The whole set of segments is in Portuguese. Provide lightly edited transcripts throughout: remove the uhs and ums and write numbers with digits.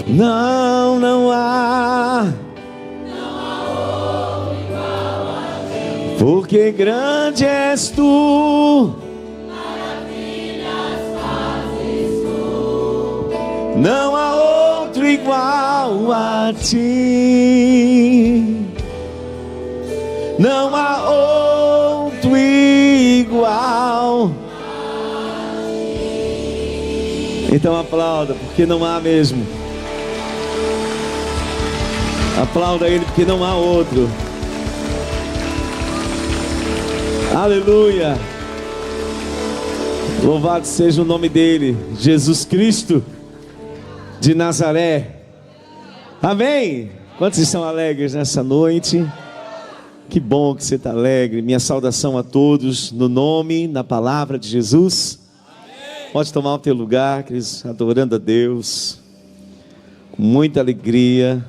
Não, não há, porque grande és tu, não há outro igual a ti, não há outro igual. Então aplauda, porque não há mesmo. Aplauda Ele, porque não há outro. Aleluia. Louvado seja o nome dEle, Jesus Cristo de Nazaré. Amém. Quantos estão alegres nessa noite? Que bom que você está alegre. Minha saudação a todos, no nome, na palavra de Jesus. Pode tomar o teu lugar, queridos, adorando a Deus, com muita alegria.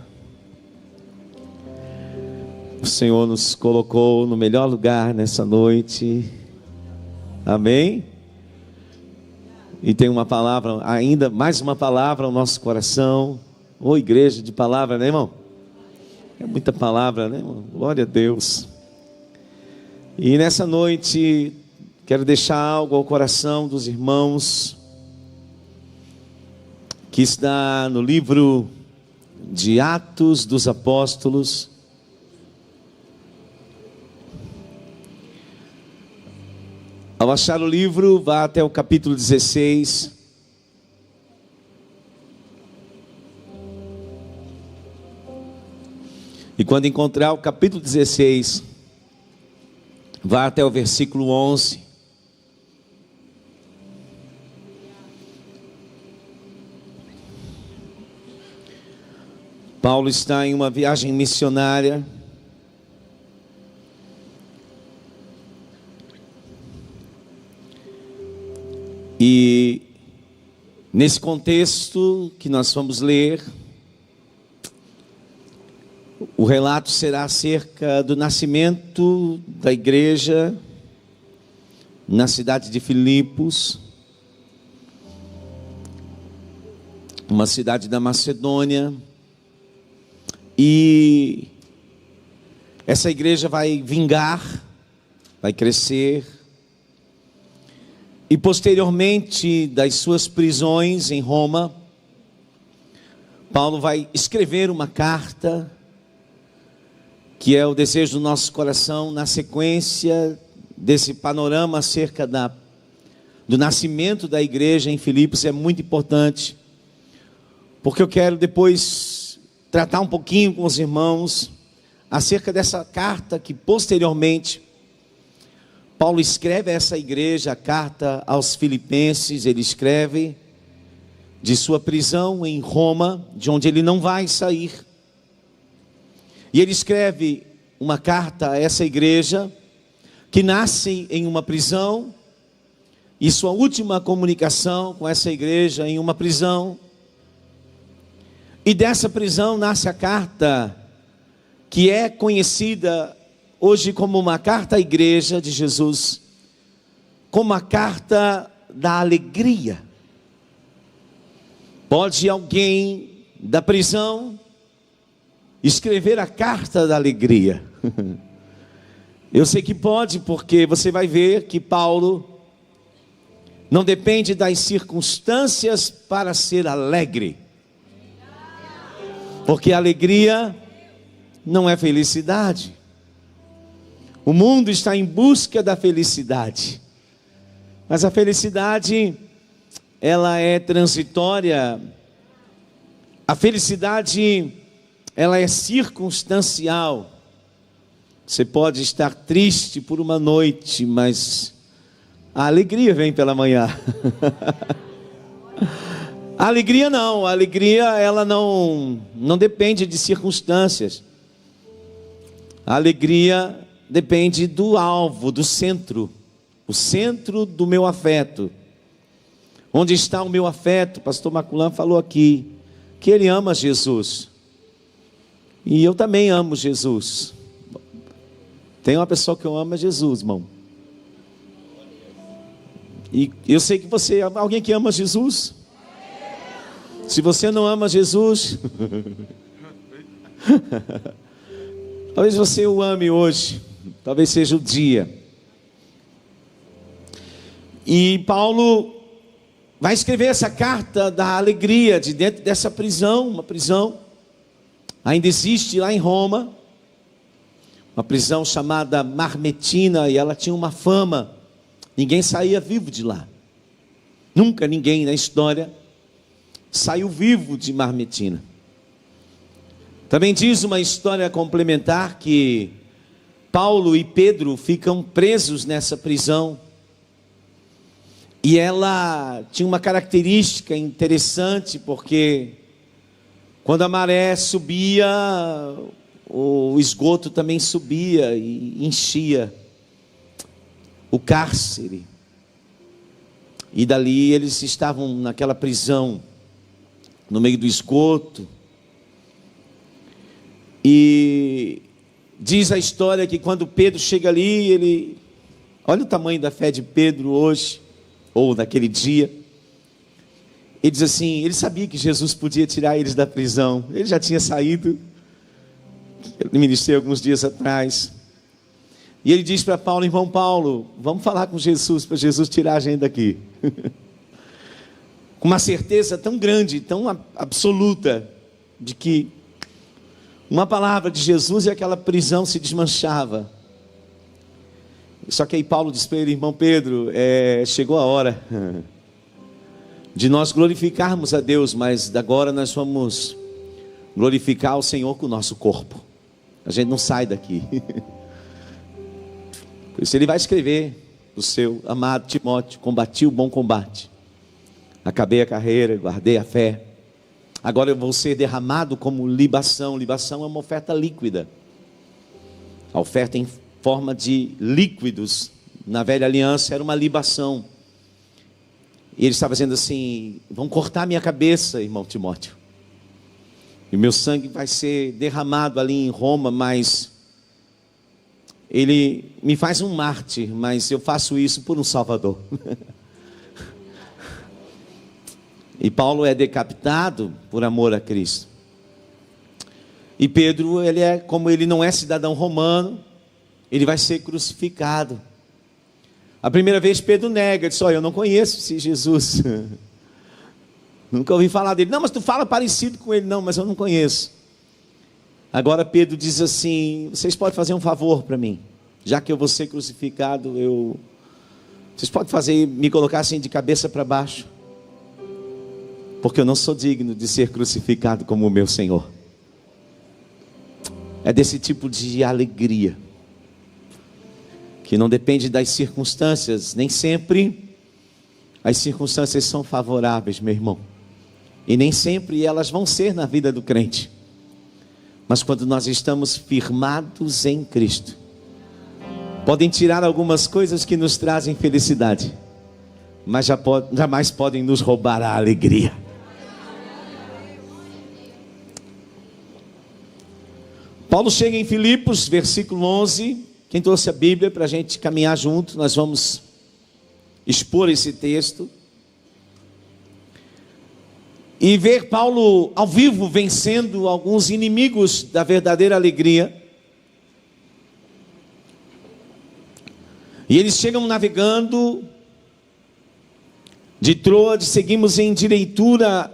O Senhor nos colocou no melhor lugar nessa noite. Amém? E tem uma palavra, ainda mais uma palavra ao nosso coração. Ô igreja de palavra, né, irmão? É muita palavra, né, irmão? Glória a Deus. E nessa noite quero deixar algo ao coração dos irmãos, que está no livro de Atos dos Apóstolos. Ao achar o livro, vá até o capítulo 16. E quando encontrar o capítulo 16, vá até o versículo 11. Paulo está em uma viagem missionária. E nesse contexto que nós vamos ler, o relato será acerca do nascimento da igreja na cidade de Filipos, uma cidade da Macedônia. E essa igreja vai vingar, vai crescer. E posteriormente das suas prisões em Roma, Paulo vai escrever uma carta, que é o desejo do nosso coração, na sequência desse panorama acerca do nascimento da igreja em Filipos. É muito importante, porque eu quero depois tratar um pouquinho com os irmãos acerca dessa carta que posteriormente Paulo escreve a essa igreja, a carta aos Filipenses. Ele escreve de sua prisão em Roma, de onde ele não vai sair. E ele escreve uma carta a essa igreja, que nasce em uma prisão, e sua última comunicação com essa igreja em uma prisão. E dessa prisão nasce a carta, que é conhecida hoje como uma carta à igreja de Jesus, como a carta da alegria. Pode alguém da prisão escrever a carta da alegria? Eu sei que pode, porque você vai ver que Paulo não depende das circunstâncias para ser alegre, porque alegria não é felicidade. O mundo está em busca da felicidade, mas a felicidade, ela é transitória. A felicidade, ela é circunstancial. Você pode estar triste por uma noite, mas a alegria vem pela manhã. A alegria não, a alegria ela não depende de circunstâncias. A alegria depende do alvo, do centro, o centro do meu afeto. Onde está o meu afeto? Pastor Maculan falou aqui que ele ama Jesus, e eu também amo Jesus. Tem uma pessoa que eu amo, é Jesus, irmão. E eu sei que você, alguém que ama Jesus? Se você não ama Jesus, talvez você o ame hoje, talvez seja o dia. E Paulo vai escrever essa carta da alegria de dentro dessa prisão, uma prisão, ainda existe lá em Roma, uma prisão chamada Marmetina, e ela tinha uma fama, ninguém saía vivo de lá, nunca ninguém na história saiu vivo de Marmetina. Também diz uma história complementar que Paulo e Pedro ficam presos nessa prisão, e ela tinha uma característica interessante, porque quando a maré subia, o esgoto também subia e enchia o cárcere. E dali eles estavam naquela prisão, no meio do esgoto. E diz a história que quando Pedro chega ali, olha o tamanho da fé de Pedro hoje, ou naquele dia. Ele diz assim, ele sabia que Jesus podia tirar eles da prisão, ele já tinha saído, eu ministrei alguns dias atrás, e ele diz para Paulo: irmão Paulo, vamos falar com Jesus, para Jesus tirar a gente daqui, com uma certeza tão grande, tão absoluta, de que uma palavra de Jesus e aquela prisão se desmanchava. Só que aí Paulo diz para ele: irmão Pedro, chegou a hora de nós glorificarmos a Deus, mas agora nós vamos glorificar o Senhor com o nosso corpo. A gente não sai daqui. Por isso ele vai escrever: o seu amado Timóteo, combati o bom combate, acabei a carreira, guardei a fé. Agora eu vou ser derramado como libação. Libação é uma oferta líquida. A oferta em forma de líquidos, na velha aliança, era uma libação. E ele estava dizendo assim: vão cortar minha cabeça, irmão Timóteo, e meu sangue vai ser derramado ali em Roma, mas ele me faz um mártir, mas eu faço isso por um Salvador. E Paulo é decapitado por amor a Cristo. E Pedro, como ele não é cidadão romano, ele vai ser crucificado. A primeira vez Pedro nega, diz: olha, eu não conheço esse Jesus, nunca ouvi falar dele. Não, mas tu fala parecido com ele. Não, mas eu não conheço. Agora Pedro diz assim: vocês podem fazer um favor para mim, já que eu vou ser crucificado, vocês podem me colocar assim de cabeça para baixo, porque eu não sou digno de ser crucificado como o meu Senhor. É desse tipo de alegria, que não depende das circunstâncias. Nem sempre as circunstâncias são favoráveis, meu irmão, e nem sempre elas vão ser na vida do crente. Mas quando nós estamos firmados em Cristo, podem tirar algumas coisas que nos trazem felicidade, mas jamais podem nos roubar a alegria. Paulo chega em Filipos, versículo 11. Quem trouxe a Bíblia para a gente caminhar junto, nós vamos expor esse texto e ver Paulo ao vivo vencendo alguns inimigos da verdadeira alegria. E eles chegam navegando de Troade, seguimos em direitura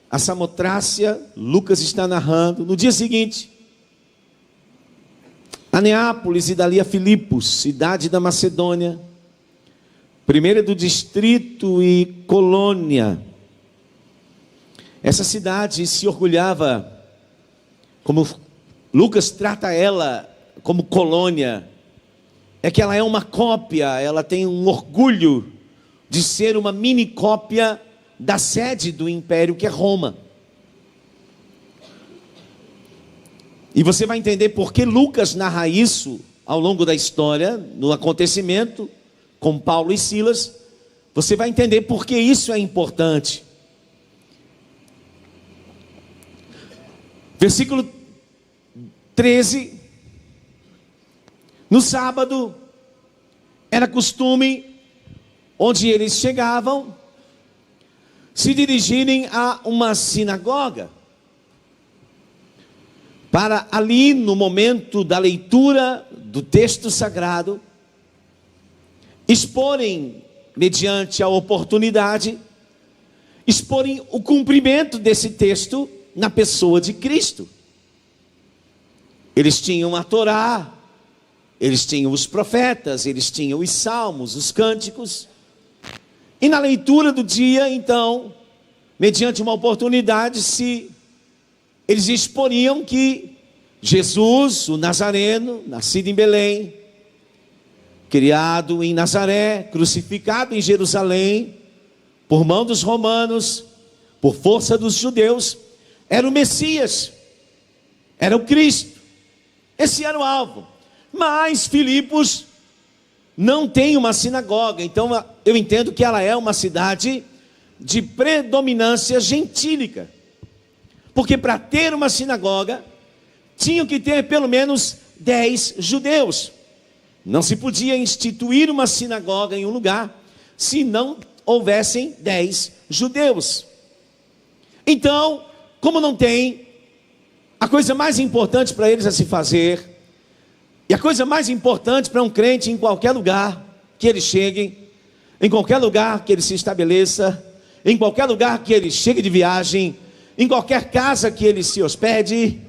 a Samotrácia. Lucas está narrando. No dia seguinte, a Neápolis, e dali a Filipos, cidade da Macedônia, primeira do distrito e colônia. Essa cidade se orgulhava, como Lucas trata ela como colônia, é que ela é uma cópia, ela tem um orgulho de ser uma mini cópia da sede do império, que é Roma. E você vai entender por que Lucas narra isso ao longo da história, no acontecimento com Paulo e Silas. Você vai entender por que isso é importante. Versículo 13. No sábado, era costume, onde eles chegavam, se dirigirem a uma sinagoga, para ali no momento da leitura do texto sagrado, exporem, mediante a oportunidade, exporem o cumprimento desse texto na pessoa de Cristo. Eles tinham a Torá, eles tinham os profetas, eles tinham os salmos, os cânticos, e na leitura do dia, então, mediante uma oportunidade, eles exporiam que Jesus, o Nazareno, nascido em Belém, criado em Nazaré, crucificado em Jerusalém, por mão dos romanos, por força dos judeus, era o Messias, era o Cristo. Esse era o alvo. Mas Filipos não tem uma sinagoga, então eu entendo que ela é uma cidade de predominância gentílica, porque para ter uma sinagoga, tinham que ter pelo menos 10 judeus. Não se podia instituir uma sinagoga em um lugar, se não houvessem 10 judeus. Então, como não tem, a coisa mais importante para eles a se fazer, e a coisa mais importante para um crente em qualquer lugar que ele chegue, em qualquer lugar que ele se estabeleça, em qualquer lugar que ele chegue de viagem, em qualquer casa que ele se hospede,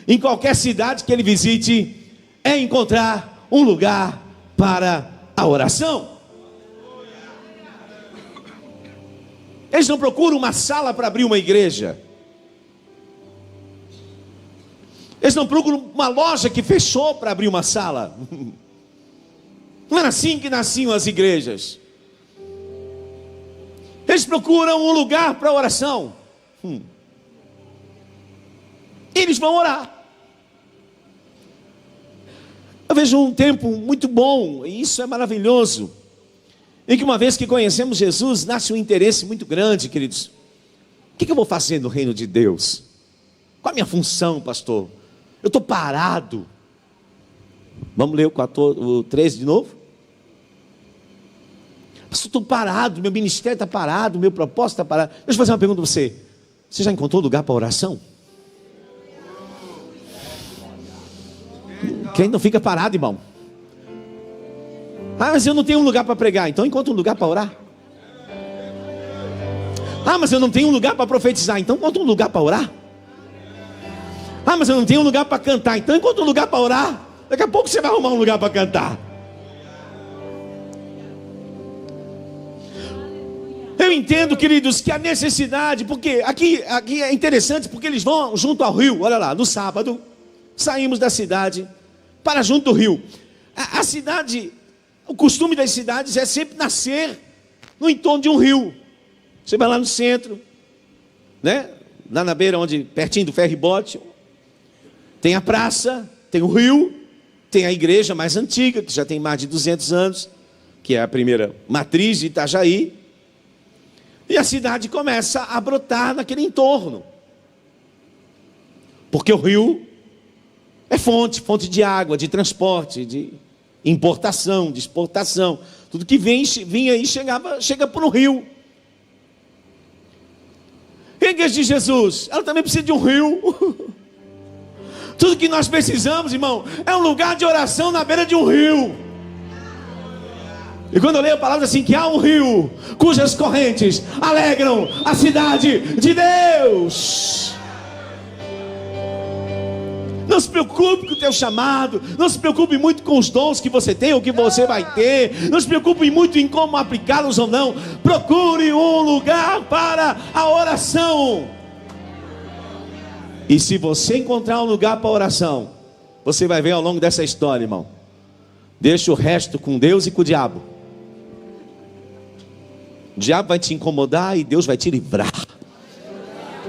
em qualquer cidade que ele visite, é encontrar um lugar para a oração. Eles não procuram uma sala para abrir uma igreja. Eles não procuram uma loja que fechou para abrir uma sala. Não era assim que nasciam as igrejas. Eles procuram um lugar para oração. Eles vão orar. Eu vejo um tempo muito bom, e isso é maravilhoso, em que uma vez que conhecemos Jesus, nasce um interesse muito grande, queridos. O que eu vou fazer no reino de Deus? Qual a minha função, pastor? Eu estou parado. Vamos ler o 13 de novo? Pastor, estou parado, meu ministério está parado, meu propósito está parado. Deixa eu fazer uma pergunta para você. Você já encontrou lugar para oração? Quem não fica parado, irmão? Ah, mas eu não tenho um lugar para pregar. Então encontra um lugar para orar. Ah, mas eu não tenho um lugar para profetizar. Então encontra um lugar para orar. Ah, mas eu não tenho um lugar para cantar. Então encontra um lugar para orar. Daqui a pouco você vai arrumar um lugar para cantar. Eu entendo, queridos, que a necessidade, porque aqui é interessante, porque eles vão junto ao rio. Olha lá, no sábado, saímos da cidade para junto do rio. A cidade, o costume das cidades é sempre nascer no entorno de um rio. Você vai lá no centro, né? Lá na beira, pertinho do ferry-boat, tem a praça, tem o rio, tem a igreja mais antiga, que já tem mais de 200 anos, que é a primeira matriz de Itajaí. E a cidade começa a brotar naquele entorno, porque o rio é fonte de água, de transporte, de importação, de exportação. Tudo que vinha aí chega por um rio. E a igreja de Jesus, ela também precisa de um rio. Tudo que nós precisamos, irmão, é um lugar de oração na beira de um rio. E quando eu leio a palavra assim, que há um rio cujas correntes alegram a cidade de Deus. Não se preocupe com o teu chamado, não se preocupe muito com os dons que você tem ou que você vai ter, não se preocupe muito em como aplicá-los ou não. Procure um lugar para a oração. E se você encontrar um lugar para a oração, você vai ver ao longo dessa história, irmão, deixa o resto com Deus e com o diabo. O diabo vai te incomodar e Deus vai te livrar,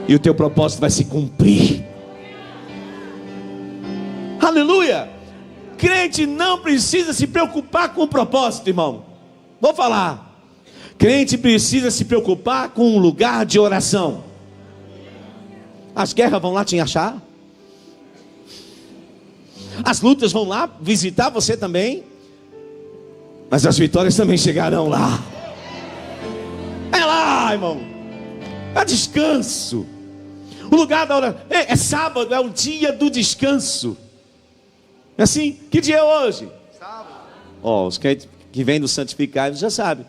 e o teu propósito vai se cumprir. Aleluia! Crente não precisa se preocupar com o propósito, irmão. Vou falar. Crente precisa se preocupar com um lugar de oração. As guerras vão lá te achar. As lutas vão lá visitar você também. Mas as vitórias também chegarão lá. É lá, irmão. É descanso. O lugar da oração é sábado, é o dia do descanso. É assim? Que dia é hoje? Sábado. Ó, os crentes que vêm do santificado já sabem.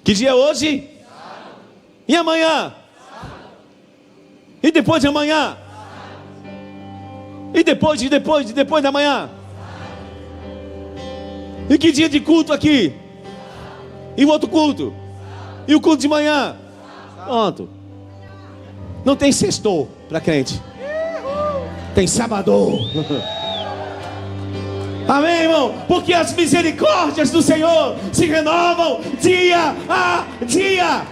Que dia é hoje? Sábado. E amanhã? Sábado. E depois de amanhã? Sábado. E depois da manhã? Sábado. E que dia de culto aqui? Sábado. E o outro culto? Sábado. E o culto de manhã? Sábado. Pronto. Não tem sextou para crente. Tem sábado. Amém, irmão? Porque as misericórdias do Senhor se renovam dia a dia.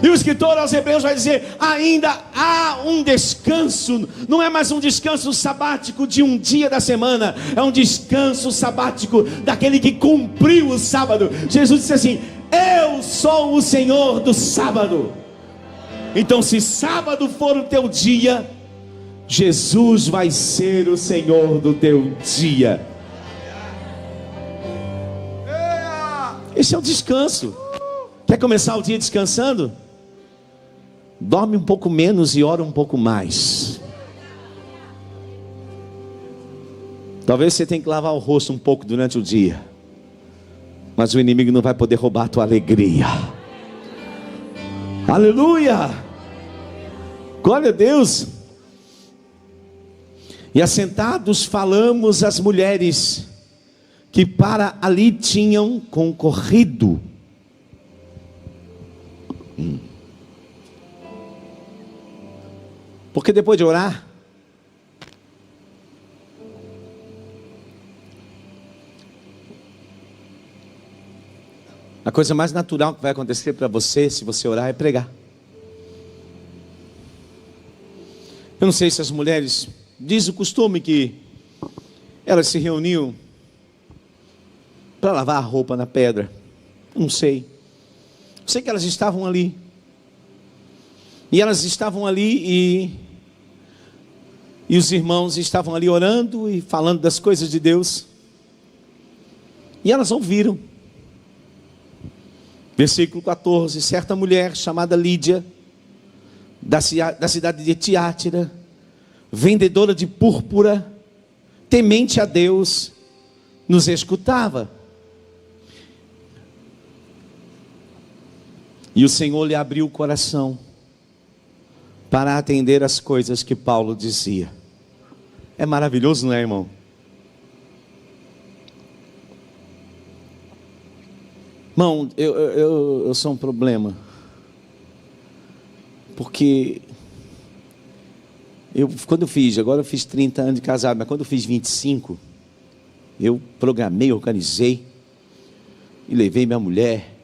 E o escritor aos Hebreus vai dizer: ainda há um descanso. Não é mais um descanso sabático de um dia da semana, é um descanso sabático daquele que cumpriu o sábado. Jesus disse assim: eu sou o Senhor do sábado. Então, se sábado for o teu dia, Jesus vai ser o Senhor do teu dia. Esse é o descanso. Quer começar o dia descansando? Dorme um pouco menos e ora um pouco mais. Talvez você tenha que lavar o rosto um pouco durante o dia, mas o inimigo não vai poder roubar a tua alegria. Aleluia! Glória a Deus! E assentados falamos às mulheres que para ali tinham concorrido. Porque depois de orar, a coisa mais natural que vai acontecer para você, se você orar, é pregar. Eu não sei se as mulheres, diz o costume que elas se reuniam para lavar a roupa na pedra. Eu não sei. Eu sei que elas estavam ali. E elas estavam ali e os irmãos estavam ali orando e falando das coisas de Deus. E elas ouviram. Versículo 14: certa mulher chamada Lídia, da cidade de Tiátira, vendedora de púrpura, temente a Deus, nos escutava. E o Senhor lhe abriu o coração para atender as coisas que Paulo dizia. É maravilhoso, não é, irmão? Irmão, eu sou um problema. Porque agora eu fiz 30 anos de casado, mas quando eu fiz 25, eu programei, organizei e levei minha mulher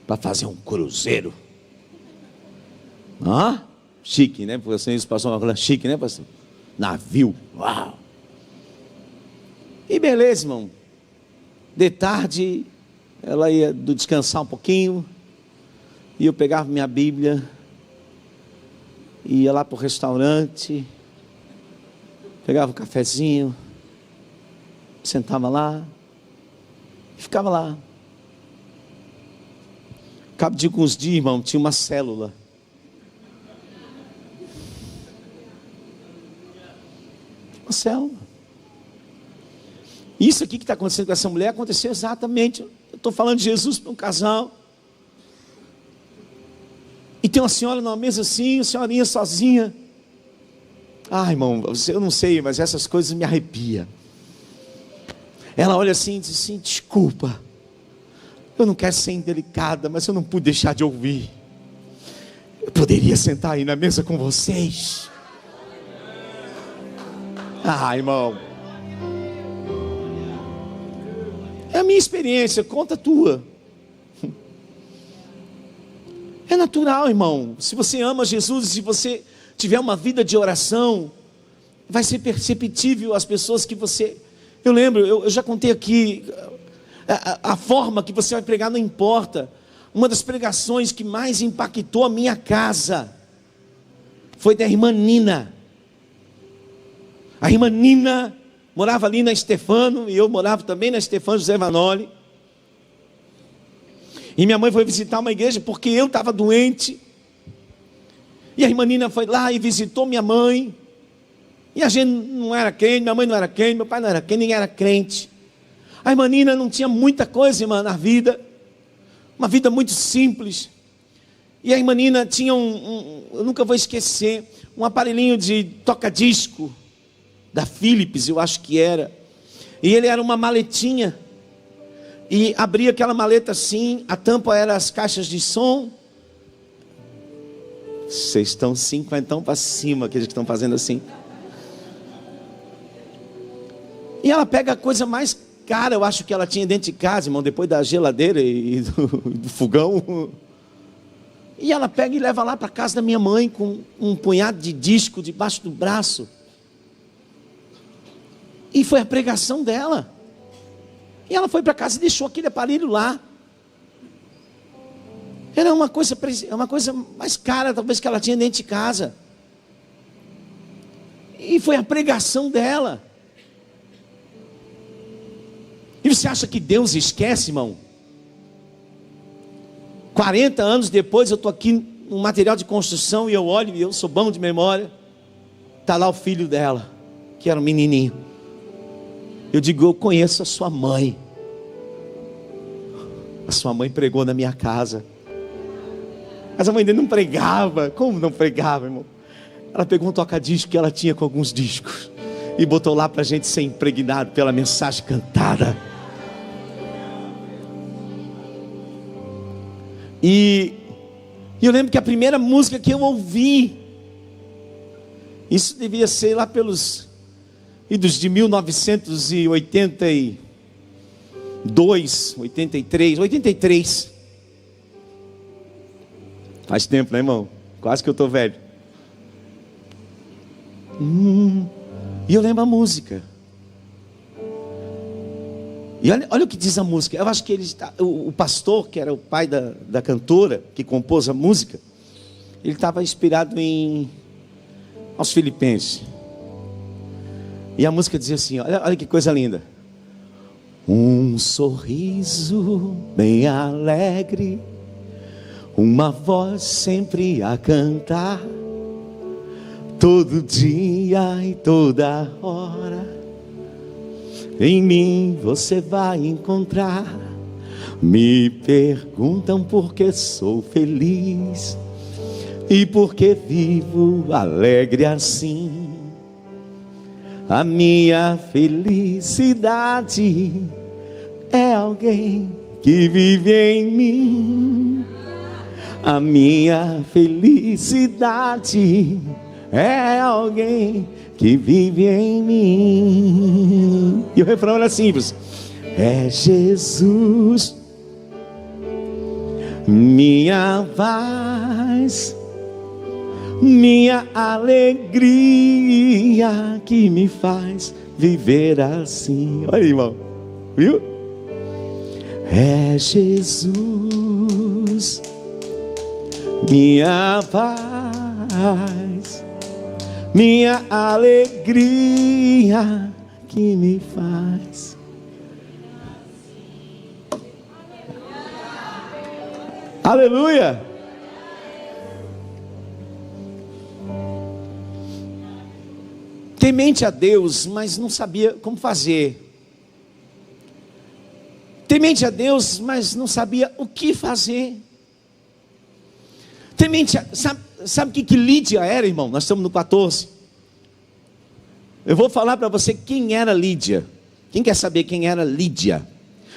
para fazer um cruzeiro. Chique, né? Porque assim, eles passam uma coisa chique, né, pastor? Navio, uau! E beleza, irmão. De tarde, ela ia descansar um pouquinho, e eu pegava minha Bíblia, ia lá para o restaurante, pegava um cafezinho, sentava lá, e ficava lá. Cabo de alguns dias, irmão, tinha uma célula. Uma célula. Isso aqui que está acontecendo com essa mulher aconteceu exatamente. Eu estou falando de Jesus para um casal. E tem uma senhora numa mesa assim, uma senhorinha sozinha. Irmão, eu não sei, mas essas coisas me arrepiam. Ela olha assim e diz assim: desculpa, eu não quero ser indelicada, mas eu não pude deixar de ouvir. Eu poderia sentar aí na mesa com vocês? Irmão, é a minha experiência, conta a tua. É natural, irmão. Se você ama Jesus, se você tiver uma vida de oração, vai ser perceptível as pessoas que você... Eu lembro, eu já contei aqui, a forma que você vai pregar não importa. Uma das pregações que mais impactou a minha casa foi da irmã Nina. A irmã Nina morava ali na Stefano, e eu morava também na Stefano José Vanoli. E minha mãe foi visitar uma igreja porque eu estava doente. E a irmã Nina foi lá e visitou minha mãe. E a gente não era crente, minha mãe não era crente, meu pai não era crente, ninguém era crente. A irmã Nina não tinha muita coisa, irmã, na vida. Uma vida muito simples. E a irmã Nina tinha eu nunca vou esquecer, um aparelhinho de toca-disco, da Philips, eu acho que era. E ele era uma maletinha. E abria aquela maleta assim, a tampa era as caixas de som. Vocês estão 50 para cima, aqueles que estão fazendo assim. E ela pega a coisa mais cara, eu acho que ela tinha dentro de casa, irmão, depois da geladeira e do fogão. E ela pega e leva lá para casa da minha mãe com um punhado de disco debaixo do braço. E foi a pregação dela. E ela foi para casa e deixou aquele aparelho lá. Era uma coisa mais cara, talvez, que ela tinha dentro de casa. E foi a pregação dela. E você acha que Deus esquece, irmão? 40 anos depois eu estou aqui no material de construção e eu olho e eu sou bom de memória. Está lá o filho dela, que era um menininho. Eu digo, eu conheço a sua mãe. A sua mãe pregou na minha casa. Mas a mãe dele não pregava. Como não pregava, irmão? Ela pegou um toca-disco que ela tinha com alguns discos e botou lá para a gente ser impregnado pela mensagem cantada. E eu lembro que a primeira música que eu ouvi, isso devia ser lá pelos idos de 1982, 83. Faz tempo, né, irmão? Quase que eu estou velho. E eu lembro a música. E olha o que diz a música. Eu acho que o pastor, que era o pai da cantora, que compôs a música, ele estava inspirado aos Filipenses. E a música dizia assim, olha que coisa linda. Um sorriso bem alegre, uma voz sempre a cantar, todo dia e toda hora. Em mim você vai encontrar. Me perguntam por que sou feliz e por que vivo alegre assim. A minha felicidade é alguém que vive em mim. A minha felicidade é alguém que vive em mim. E o refrão era simples. É Jesus, minha paz, minha alegria, que me faz viver assim. Olha aí, irmão, viu? É Jesus, minha paz, minha alegria, que me faz. Aleluia! Temente a Deus, mas não sabia como fazer. Temente a Deus, mas não sabia o que fazer. Temente a... Sabe o que Lídia era, irmão? Nós estamos no 14. Eu vou falar para você quem era Lídia. Quem quer saber quem era Lídia?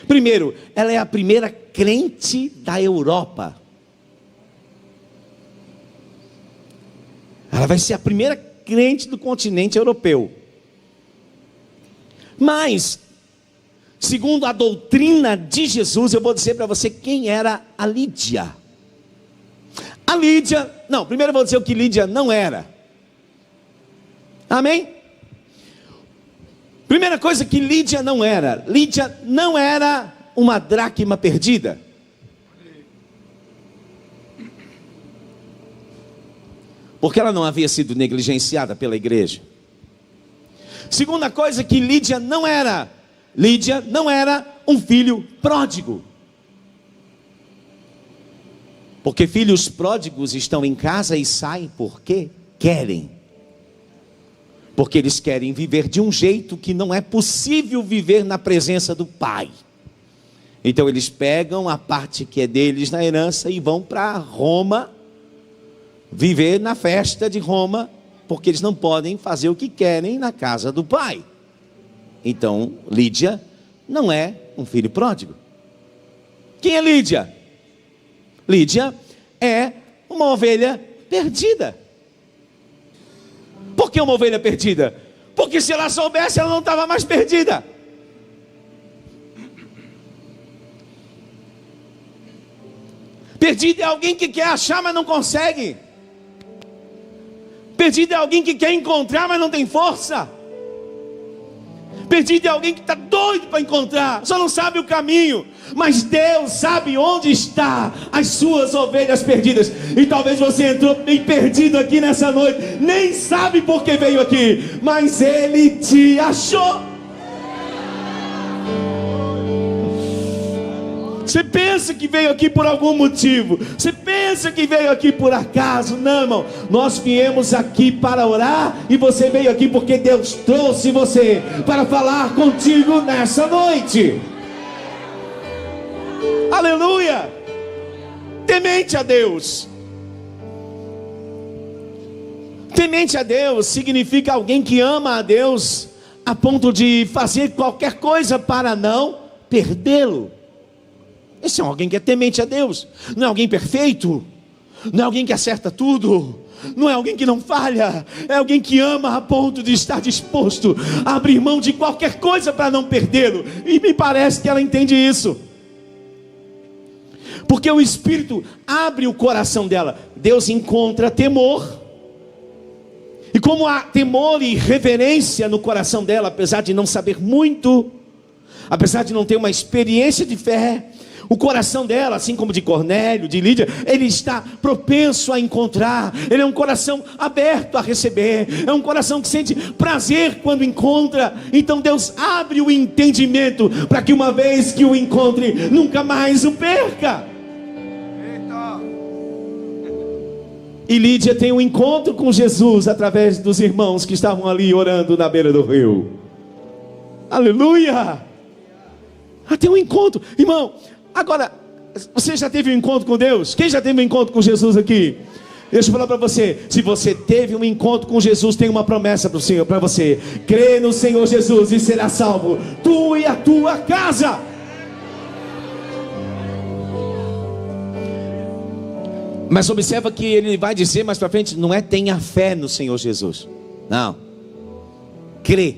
Primeiro, ela é a primeira crente da Europa. Ela vai ser a primeira crente do continente europeu. Mas, segundo a doutrina de Jesus, eu vou dizer para você quem era a Lídia. A Lídia, não, primeiro eu vou dizer o que Lídia não era. Amém? Primeira coisa que Lídia não era uma dracma perdida. Porque ela não havia sido negligenciada pela igreja. Segunda coisa que Lídia não era um filho pródigo. Porque filhos pródigos estão em casa e saem porque querem. Porque eles querem viver de um jeito que não é possível viver na presença do Pai. Então eles pegam a parte que é deles na herança e vão para Roma, viver na festa de Roma, porque eles não podem fazer o que querem na casa do Pai. Então Lídia não é um filho pródigo. Quem é Lídia? Lídia é uma ovelha perdida. Por que uma ovelha perdida? Porque se ela soubesse, ela não estava mais perdida. Perdido é alguém que quer achar, mas não consegue. Perdido é alguém que quer encontrar, mas não tem força. Perdido é alguém que está doido para encontrar, só não sabe o caminho. Mas Deus sabe onde está as suas ovelhas perdidas. E talvez você entrou bem perdido aqui nessa noite, nem sabe por que veio aqui, mas Ele te achou. Você pensa que veio aqui por algum motivo, você pensa que veio aqui por acaso. Não, irmão, nós viemos aqui para orar, e você veio aqui porque Deus trouxe você para falar contigo nessa noite. Aleluia! Temente a Deus. Temente a Deus significa alguém que ama a Deus a ponto de fazer qualquer coisa para não perdê-lo. Esse é alguém que é temente a Deus. Não é alguém perfeito, não é alguém que acerta tudo, não é alguém que não falha. É alguém que ama a ponto de estar disposto a abrir mão de qualquer coisa para não perdê-lo. E me parece que ela entende isso, porque o Espírito abre o coração dela. Deus encontra temor, e como há temor e reverência no coração dela, apesar de não saber muito, apesar de não ter uma experiência de fé, o coração dela, assim como de Cornélio, de Lídia, ele está propenso a encontrar. Ele é um coração aberto a receber, é um coração que sente prazer quando encontra. Então Deus abre o entendimento para que uma vez que o encontre, nunca mais o perca. E Lídia tem um encontro com Jesus através dos irmãos que estavam ali orando na beira do rio. Aleluia! Tem um encontro, irmão. Agora, você já teve um encontro com Deus? Quem já teve um encontro com Jesus aqui? Deixa eu falar para você. Se você teve um encontro com Jesus, tem uma promessa para o Senhor, para você: crê no Senhor Jesus e será salvo, tu e a tua casa. Mas observa que ele vai dizer mais para frente: não é tenha fé no Senhor Jesus, não, crê.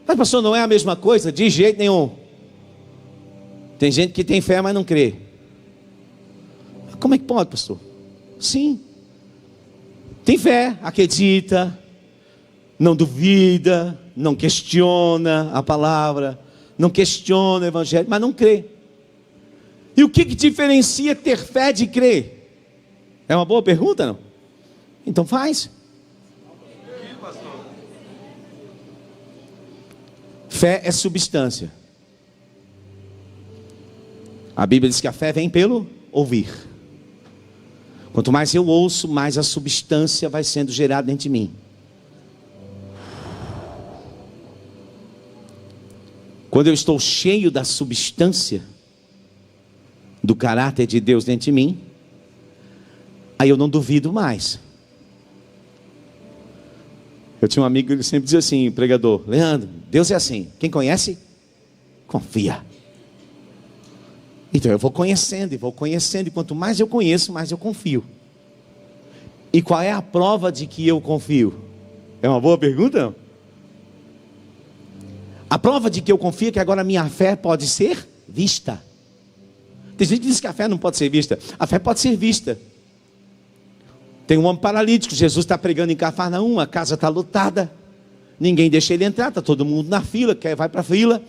Mas pastor, não é a mesma coisa? De jeito nenhum. Tem gente que tem fé, mas não crê. Como é que pode, pastor? Sim, tem fé, acredita, não duvida, não questiona a palavra, não questiona o evangelho, mas não crê. E o que diferencia ter fé de crer? É uma boa pergunta, não? Então faz. Fé é substância. A Bíblia diz que a fé vem pelo ouvir. Quanto mais eu ouço, mais a substância vai sendo gerada dentro de mim. Quando eu estou cheio da substância do caráter de Deus dentro de mim, aí eu não duvido mais. Eu tinha um amigo que ele sempre dizia assim, pregador: Leandro, Deus é assim, quem conhece, confia. Então eu vou conhecendo, e quanto mais eu conheço, mais eu confio. E qual é a prova de que eu confio? É uma boa pergunta, não? A prova de que eu confio é que agora a minha fé pode ser vista. Tem gente que diz que a fé não pode ser vista. A fé pode ser vista. Tem um homem paralítico, Jesus está pregando em Cafarnaum, a casa está lotada, ninguém deixa ele entrar, está todo mundo na fila, vai para a fila.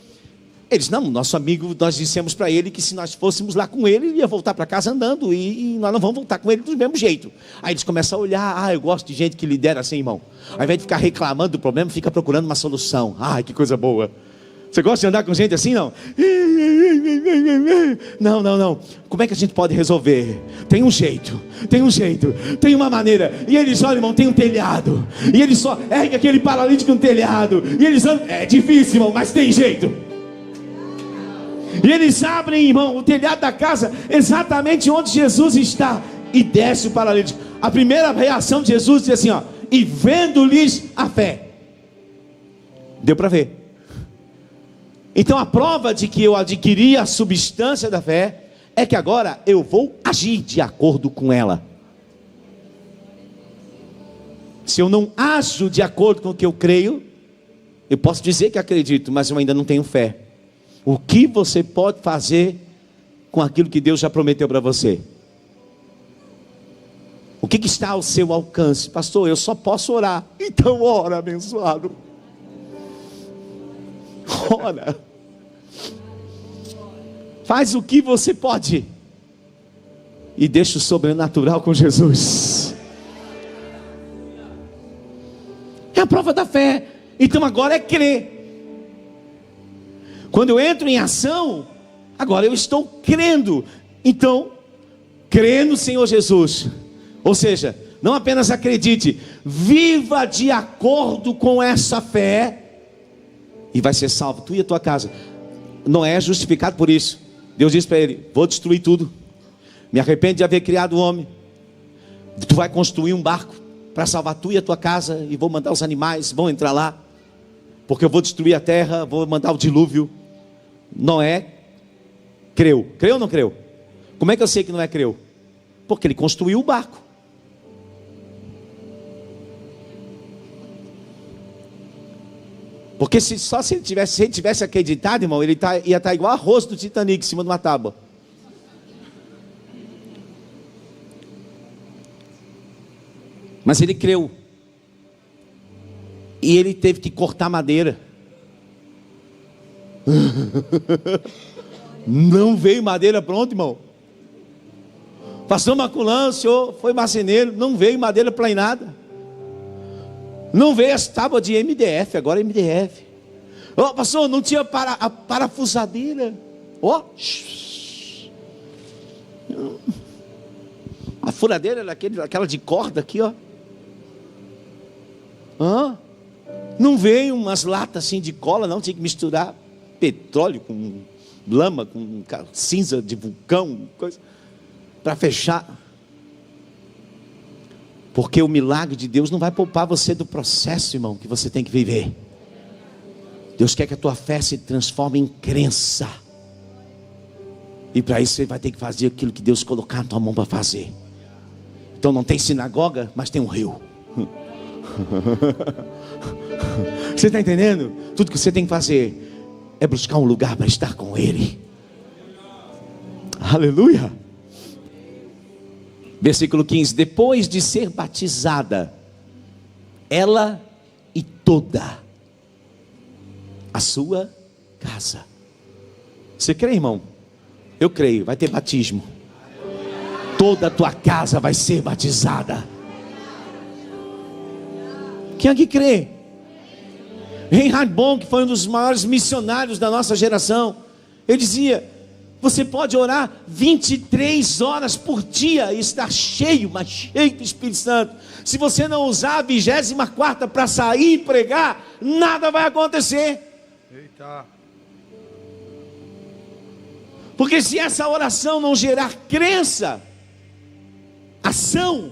Eles: não, nosso amigo, nós dissemos para ele que se nós fôssemos lá com ele, ele ia voltar para casa andando, e nós não vamos voltar com ele do mesmo jeito. Aí eles começam a olhar: eu gosto de gente que lidera assim, irmão. Ao invés de ficar reclamando do problema, fica procurando uma solução. Que coisa boa. Você gosta de andar com gente assim, não? Não. Como é que a gente pode resolver? Tem um jeito, tem uma maneira. E eles olham, irmão, tem um telhado. E eles só erguem aquele paralítico no telhado. E eles andam, é difícil, irmão, mas tem jeito. E eles abrem, irmão, o telhado da casa, exatamente onde Jesus está. E desce o paralítico. A primeira reação de Jesus diz assim, ó: e vendo-lhes a fé. Deu para ver. Então a prova de que eu adquiri a substância da fé é que agora eu vou agir de acordo com ela. Se eu não ajo de acordo com o que eu creio, eu posso dizer que acredito, mas eu ainda não tenho fé. O que você pode fazer com aquilo que Deus já prometeu para você? O que está ao seu alcance? Pastor, eu só posso orar. Então ora, abençoado. Ora. Faz o que você pode. E deixa o sobrenatural com Jesus. É a prova da fé. Então agora é crer. Quando eu entro em ação, agora eu estou crendo. Então, crê no Senhor Jesus. Ou seja, não apenas acredite, viva de acordo com essa fé. E vai ser salvo, tu e a tua casa. Noé é justificado por isso. Deus disse para ele: vou destruir tudo. Me arrependo de haver criado o homem. Tu vai construir um barco para salvar tu e a tua casa. E vou mandar os animais, vão entrar lá. Porque eu vou destruir a terra, vou mandar o dilúvio. Noé creu. Creu ou não creu? Como é que eu sei que Noé creu? Porque ele construiu o barco. Porque se ele tivesse acreditado, irmão, ele ia estar igual arroz do Titanic em cima de uma tábua. Mas ele creu. E ele teve que cortar madeira. Não veio madeira pronta, irmão. Pastor Maculã, o senhor foi marceneiro, não veio madeira plainada. Não veio as tábuas de MDF, agora é MDF. Oh, pastor, não tinha a parafusadeira. Oh, a furadeira era aquela de corda aqui, ó. Não veio umas latas assim de cola, não. Tinha que misturar petróleo com lama, com cinza de vulcão, coisa, para fechar. Porque o milagre de Deus não vai poupar você do processo, irmão, que você tem que viver. Deus quer que a tua fé se transforme em crença. E para isso você vai ter que fazer aquilo que Deus colocar na tua mão para fazer. Então não tem sinagoga, mas tem um rio. Você está entendendo? Tudo que você tem que fazer é buscar um lugar para estar com Ele. Aleluia. Versículo 15: depois de ser batizada, ela e toda a sua casa. Você crê, irmão? Eu creio, vai ter batismo. Toda a tua casa vai ser batizada. Quem aqui crê? Reinhard Bonk foi um dos maiores missionários da nossa geração. Ele dizia: você pode orar 23 horas por dia e estar cheio, mas cheio do Espírito Santo. Se você não usar a 24ª para sair e pregar, nada vai acontecer. Eita. Porque se essa oração não gerar crença, ação,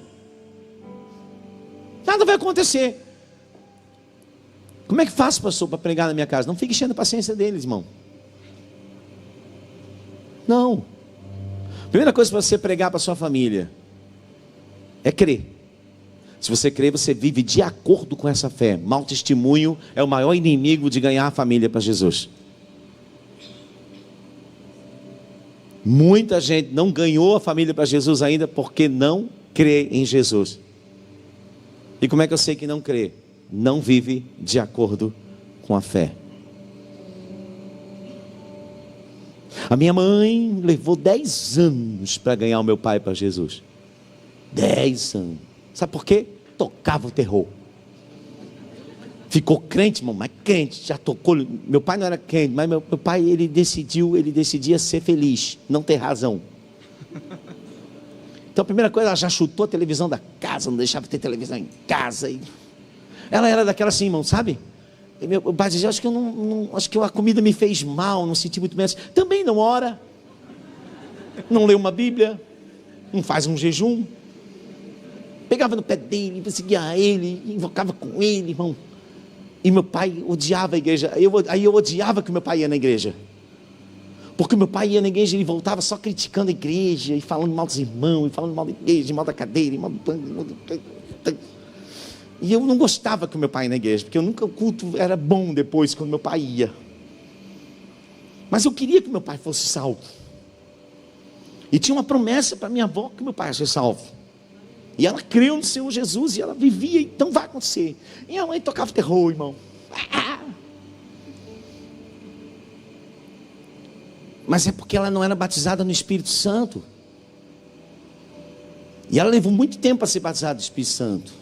nada vai acontecer. Como é que faço, pastor, para pregar na minha casa? Não fique enchendo a paciência deles, irmão. Não. Primeira coisa para você pregar para sua família é crer. Se você crer, você vive de acordo com essa fé. Mau testemunho é o maior inimigo de ganhar a família para Jesus. Muita gente não ganhou a família para Jesus ainda porque não crê em Jesus. E como é que eu sei que não crê? Não vive de acordo com a fé. A minha mãe levou 10 anos para ganhar o meu pai para Jesus. 10 anos. Sabe por quê? Tocava o terror. ficou crente, irmão, mas crente, já tocou. Meu pai não era crente, mas meu pai, ele decidia ser feliz, não ter razão. Então a primeira coisa, ela já chutou a televisão da casa, não deixava ter televisão em casa. Ela era daquela assim, irmão, sabe? E meu pai dizia, acho que a comida me fez mal, não senti muito bem. Também não ora, não lê uma Bíblia, não faz um jejum. Pegava no pé dele, perseguia ele, invocava com ele, irmão. E meu pai odiava a igreja. Aí eu odiava que meu pai ia na igreja. Porque meu pai ia na igreja e ele voltava só criticando a igreja, e falando mal dos irmãos, e falando mal da igreja, mal da cadeira, e eu não gostava que o meu pai ia na igreja, porque o culto era bom depois, quando meu pai ia. Mas eu queria que meu pai fosse salvo. E tinha uma promessa para minha avó que meu pai ia ser salvo. E ela creu no Senhor Jesus, e ela vivia, então vai acontecer. E minha mãe tocava terror, irmão. Mas é porque ela não era batizada no Espírito Santo. E ela levou muito tempo para ser batizada no Espírito Santo.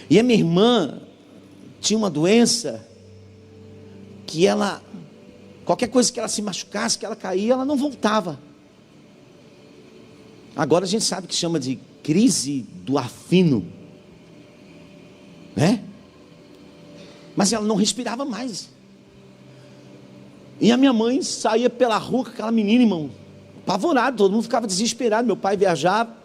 E a minha irmã tinha uma doença que ela, qualquer coisa que ela se machucasse, que ela caía, ela não voltava. Agora a gente sabe que chama de crise do afino, né? Mas ela não respirava mais. E a minha mãe saía pela rua com aquela menina, irmão, apavorado, todo mundo ficava desesperado. Meu pai viajava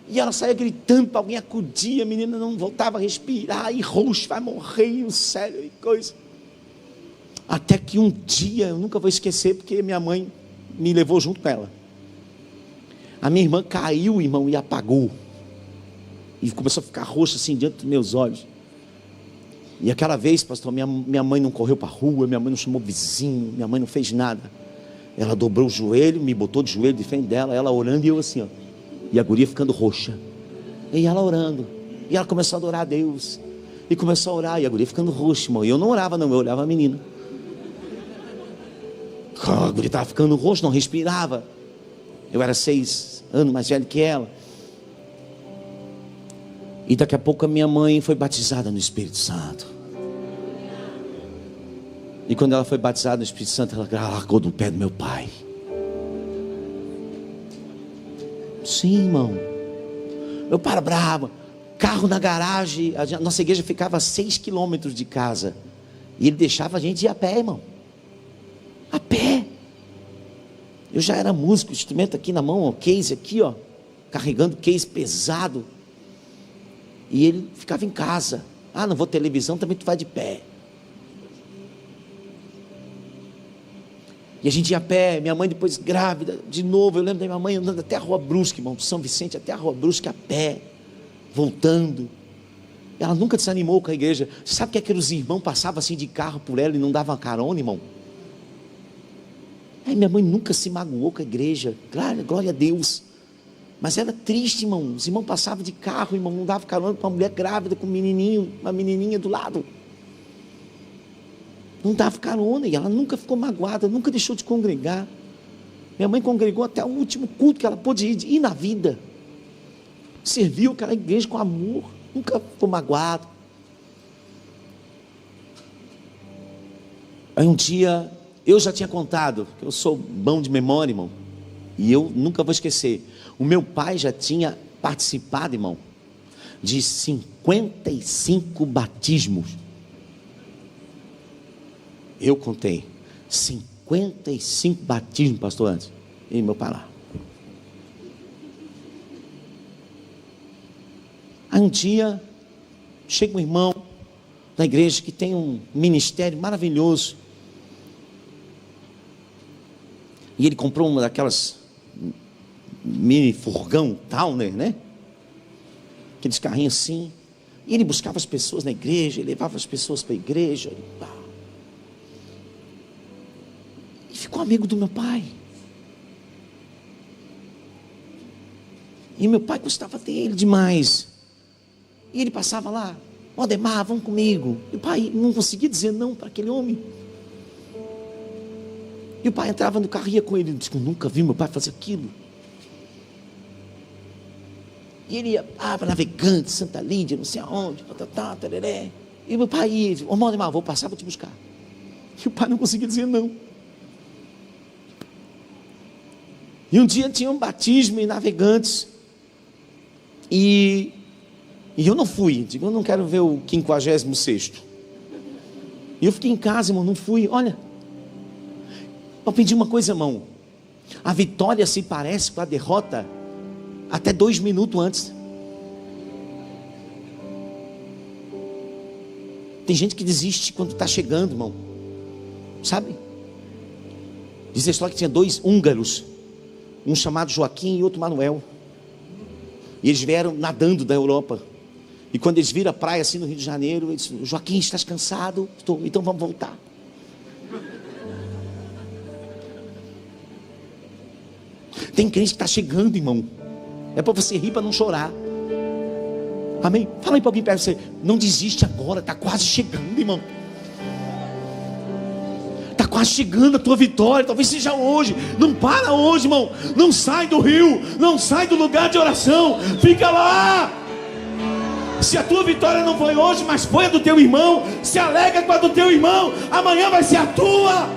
e ela saía gritando para alguém acudir. A menina não voltava a respirar, e roxo, vai morrer, e o sério, e coisa. Até que um dia, eu nunca vou esquecer, porque minha mãe me levou junto com ela. A minha irmã caiu, irmão, e apagou. E começou a ficar roxa assim diante dos meus olhos. E aquela vez, pastor, minha mãe não correu para a rua, minha mãe não chamou vizinho, minha mãe não fez nada. Ela dobrou o joelho, me botou de joelho de frente dela, ela orando e eu assim, ó. E a guria ficando roxa. E ela orando. E ela começou a adorar a Deus. E começou a orar, e a guria ficando roxa, irmão. E eu não orava não, eu olhava a menina. A guria estava ficando roxa, não respirava. Eu era 6 anos mais velho que ela. E daqui a pouco a minha mãe foi batizada no Espírito Santo. E quando ela foi batizada no Espírito Santo, ela largou do pé do meu pai. Sim, irmão. Meu pai era bravo. Carro na garagem. A nossa igreja ficava a 6 quilômetros de casa. E ele deixava a gente ir a pé, irmão. A pé. Eu já era músico, instrumento aqui na mão, ó, case aqui, ó, carregando case pesado. E ele ficava em casa. Ah, não vou televisão, também tu vai de pé. E a gente ia a pé. Minha mãe depois grávida, de novo. Eu lembro da minha mãe andando até a Rua Brusque, irmão, de São Vicente até a Rua Brusque a pé, voltando. Ela nunca desanimou com a igreja. Você sabe que aqueles irmãos passavam assim de carro por ela e não davam carona, irmão? Aí minha mãe nunca se magoou com a igreja. Glória a Deus. Mas era triste, irmão. Os irmãos passavam de carro, irmão, não dava carona para uma mulher grávida com um menininho, uma menininha do lado. Não dava carona, e ela nunca ficou magoada, nunca deixou de congregar. Minha mãe congregou até o último culto que ela pôde ir na vida. Serviu aquela igreja com amor, nunca ficou magoada. Aí um dia, eu já tinha contado, que eu sou bom de memória, irmão, e eu nunca vou esquecer. O meu pai já tinha participado, irmão, de 55 batismos. Eu contei 55 batismos, pastor, antes. E meu pai lá. Aí um dia, chega um irmão da igreja que tem um ministério maravilhoso. E ele comprou uma daquelas mini furgão Towner, né? Aqueles carrinhos assim. E ele buscava as pessoas na igreja, ele levava as pessoas para a igreja. E ficou amigo do meu pai. E meu pai gostava dele demais. E ele passava lá, Waldemar, vamos comigo. E o pai não conseguia dizer não para aquele homem. E o pai entrava no carro e ia com ele. Ele disse que eu nunca vi meu pai fazer aquilo. E ele ia para Navegante, Santa Lídia, não sei aonde, tereré. E meu pai, ô Maldemar, vou passar, vou te buscar. E o pai não conseguia dizer não. E um dia tinha um batismo em Navegantes. E eu não fui. Digo, eu não quero ver o 56º. E eu fiquei em casa, irmão, não fui. Olha, eu pedi uma coisa, irmão. A vitória se parece com a derrota até 2 minutos antes. Tem gente que desiste quando está chegando, irmão. Sabe? Diz a história que tinha 2 húngaros. Um chamado Joaquim e outro Manuel. E eles vieram nadando da Europa. E quando eles viram a praia assim no Rio de Janeiro, eles disseram, Joaquim, estás cansado? Estou, então vamos voltar. Tem crente que está chegando, irmão. É para você rir, para não chorar. Amém? Fala aí para alguém perto de você. Não desiste agora, está quase chegando, irmão. Está quase chegando a tua vitória. Talvez seja hoje. Não para hoje, irmão. Não sai do rio. Não sai do lugar de oração. Fica lá. Se a tua vitória não foi hoje, mas foi a do teu irmão, se alegra com a do teu irmão. Amanhã vai ser a tua.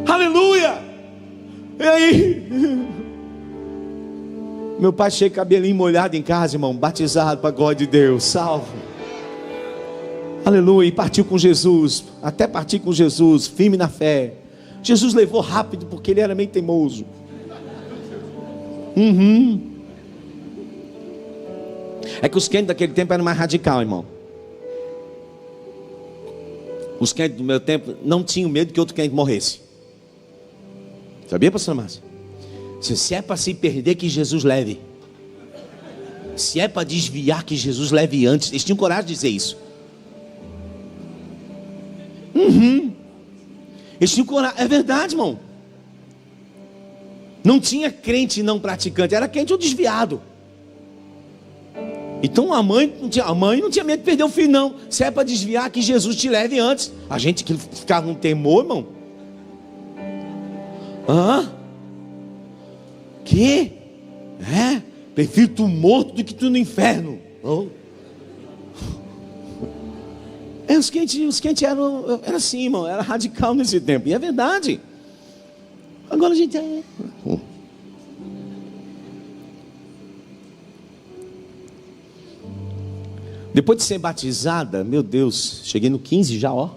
Aleluia. E aí? Meu pai chega cabelinho molhado em casa, irmão, batizado para a glória de Deus, salvo. Aleluia, e partiu com Jesus, até partir com Jesus, firme na fé. Jesus levou rápido, porque ele era meio teimoso. É que os crentes daquele tempo eram mais radical, irmão. Os crentes do meu tempo não tinham medo que outro crente morresse. Sabia, pastor Márcio? Se é para se perder, que Jesus leve. Se é para desviar, que Jesus leve antes. Eles tinham coragem de dizer isso. Eles tinham coragem. É verdade, irmão. Não tinha crente não praticante. Era crente ou desviado. Então a mãe não tinha medo de perder o filho, não. Se é para desviar, que Jesus te leve antes. A gente que ficava com temor, irmão. Que? Prefiro tu morto do que tu no inferno. Os crentes eram assim, irmão. Era radical nesse tempo. E é verdade. Agora a gente Depois de ser batizada, meu Deus, cheguei no 15 já, ó.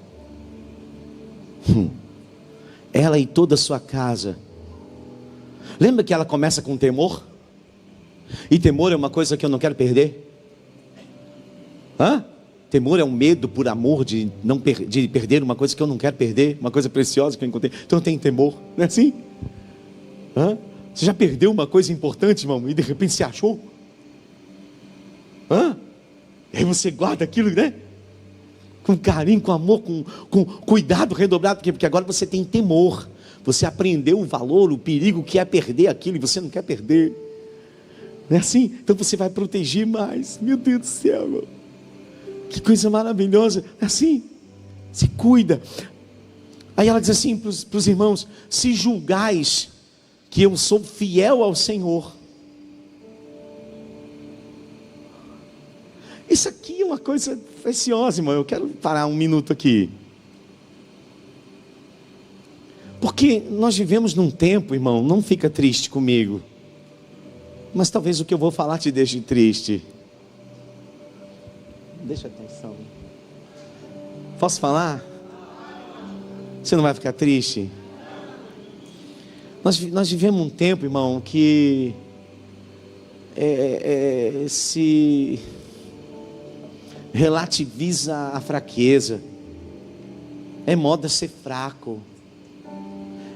Ela e toda a sua casa. Lembra que ela começa com temor? E temor é uma coisa que eu não quero perder. Temor é um medo por amor de perder uma coisa que eu não quero perder, uma coisa preciosa que eu encontrei. Então eu tenho temor, não é assim? Você já perdeu uma coisa importante, irmão, e de repente se achou? E aí você guarda aquilo, né? Com carinho, com amor, com cuidado redobrado, porque agora você tem temor. Você aprendeu o valor, o perigo que é perder aquilo, e você não quer perder. Não é assim? Então você vai proteger mais. Meu Deus do céu, irmão. Que coisa maravilhosa. É assim, você cuida. Aí ela diz assim para os irmãos: se julgais que eu sou fiel ao Senhor. Isso aqui é uma coisa preciosa, irmão. Eu quero parar um minuto aqui. Porque nós vivemos num tempo, irmão, não fica triste comigo, mas talvez o que eu vou falar te deixe triste. Deixa atenção. Posso falar? Você não vai ficar triste? Nós vivemos um tempo, irmão, que se relativiza a fraqueza. É moda ser fraco.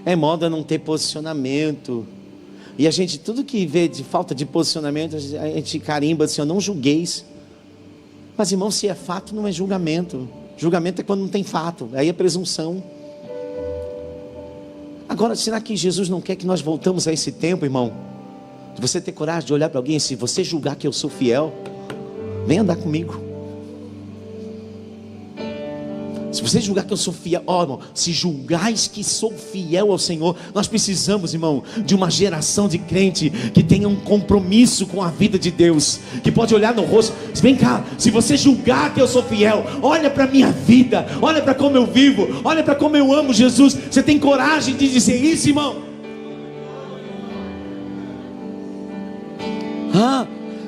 É moda não ter posicionamento. E a gente, tudo que vê de falta de posicionamento, a gente carimba assim: não julgueis. Mas, irmão, se é fato, não é julgamento. Julgamento é quando não tem fato, aí é presunção. Agora, será que Jesus não quer que nós voltamos a esse tempo, irmão? De você ter coragem de olhar para alguém: se você julgar que eu sou fiel, vem andar comigo. Se você julgar que eu sou fiel, irmão, se julgais que sou fiel ao Senhor, nós precisamos, irmão, de uma geração de crente que tenha um compromisso com a vida de Deus, que pode olhar no rosto, vem cá, se você julgar que eu sou fiel, olha para a minha vida, olha para como eu vivo, olha para como eu amo Jesus. Você tem coragem de dizer isso, irmão?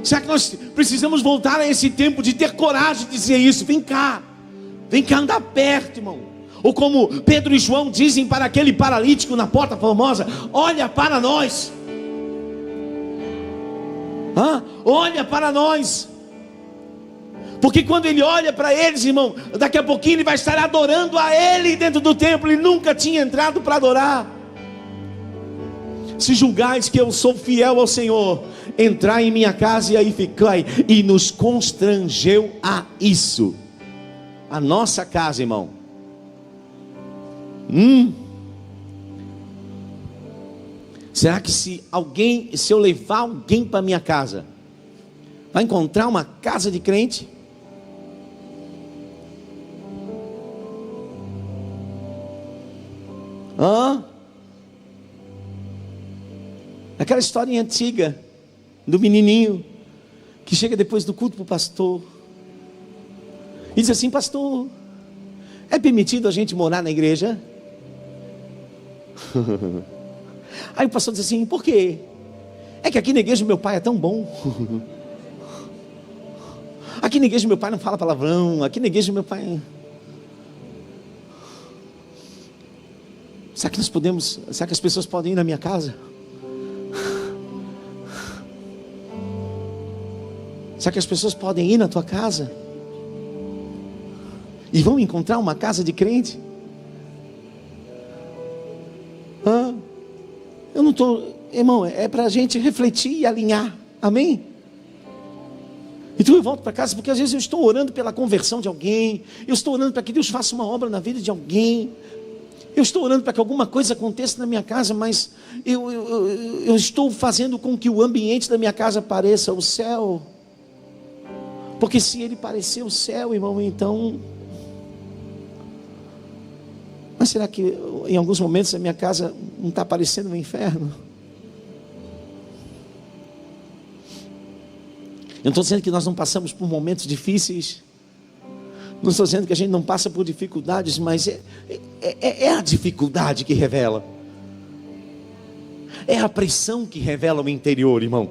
Será que nós precisamos voltar a esse tempo de ter coragem de dizer isso? Vem cá andar perto, irmão. Ou como Pedro e João dizem para aquele paralítico na porta formosa: olha para nós. Olha para nós. Porque quando ele olha para eles, irmão, daqui a pouquinho ele vai estar adorando a ele dentro do templo. Ele nunca tinha entrado para adorar. Se julgais que eu sou fiel ao Senhor, entrai em minha casa e aí ficai. E nos constrangeu a isso. A nossa casa, irmão. Será que se eu levar alguém para minha casa, vai encontrar uma casa de crente? Aquela historinha antiga do menininho que chega depois do culto para o pastor e diz assim: pastor, é permitido a gente morar na igreja? Aí o pastor diz assim: por quê? É que aqui na igreja meu pai é tão bom. Aqui na igreja meu pai não fala palavrão. Aqui na igreja meu pai... Será que as pessoas podem ir na minha casa? Será que as pessoas podem ir na tua casa? E vão encontrar uma casa de crente? Eu não estou... Irmão, é para a gente refletir e alinhar. Amém? Então eu volto para casa, porque às vezes eu estou orando pela conversão de alguém. Eu estou orando para que Deus faça uma obra na vida de alguém. Eu estou orando para que alguma coisa aconteça na minha casa, mas eu estou fazendo com que o ambiente da minha casa pareça o céu. Porque se ele parecer o céu, irmão, então... Mas será que em alguns momentos a minha casa não está parecendo um inferno? Eu não estou dizendo que nós não passamos por momentos difíceis. Não estou dizendo que a gente não passa por dificuldades, mas é a dificuldade que revela. É a pressão que revela o interior, irmão.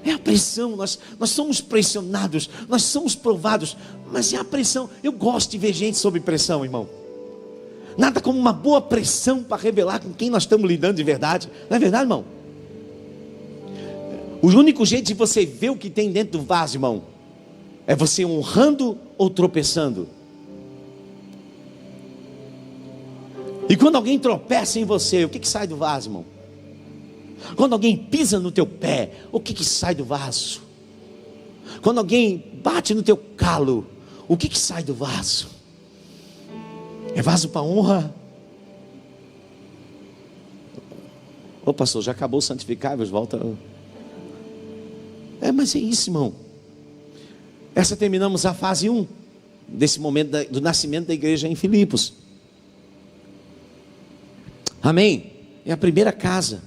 É a pressão, nós somos pressionados, nós somos provados, mas é a pressão. Eu gosto de ver gente sob pressão, irmão. Nada como uma boa pressão para revelar com quem nós estamos lidando de verdade. Não é verdade, irmão? O único jeito de você ver o que tem dentro do vaso, irmão, é você honrando ou tropeçando. E quando alguém tropeça em você, o que sai do vaso, irmão? Quando alguém pisa no teu pé, o que sai do vaso? Quando alguém bate no teu calo, o que sai do vaso? É vaso para honra? Ô pastor, já acabou o santificáveis, volta. Mas é isso, irmão. Terminamos a fase 1 desse momento do nascimento da igreja em Filipos. Amém? É a primeira casa.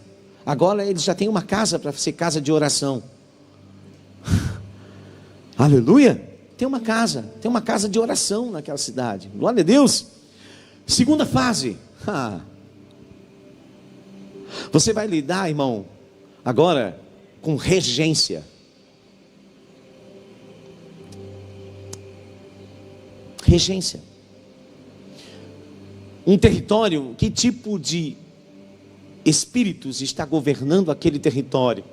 Agora eles já têm uma casa para ser casa de oração. Aleluia! Tem uma casa de oração naquela cidade. Glória a Deus. Segunda fase. Você vai lidar, irmão, agora com regência. Regência. Um território, que tipo de espíritos está governando aquele território?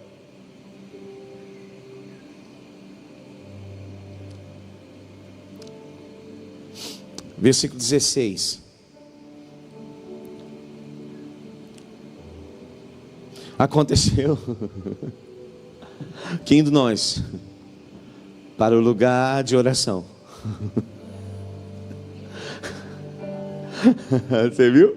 Versículo 16. Aconteceu que indo nós para o lugar de oração. Você viu?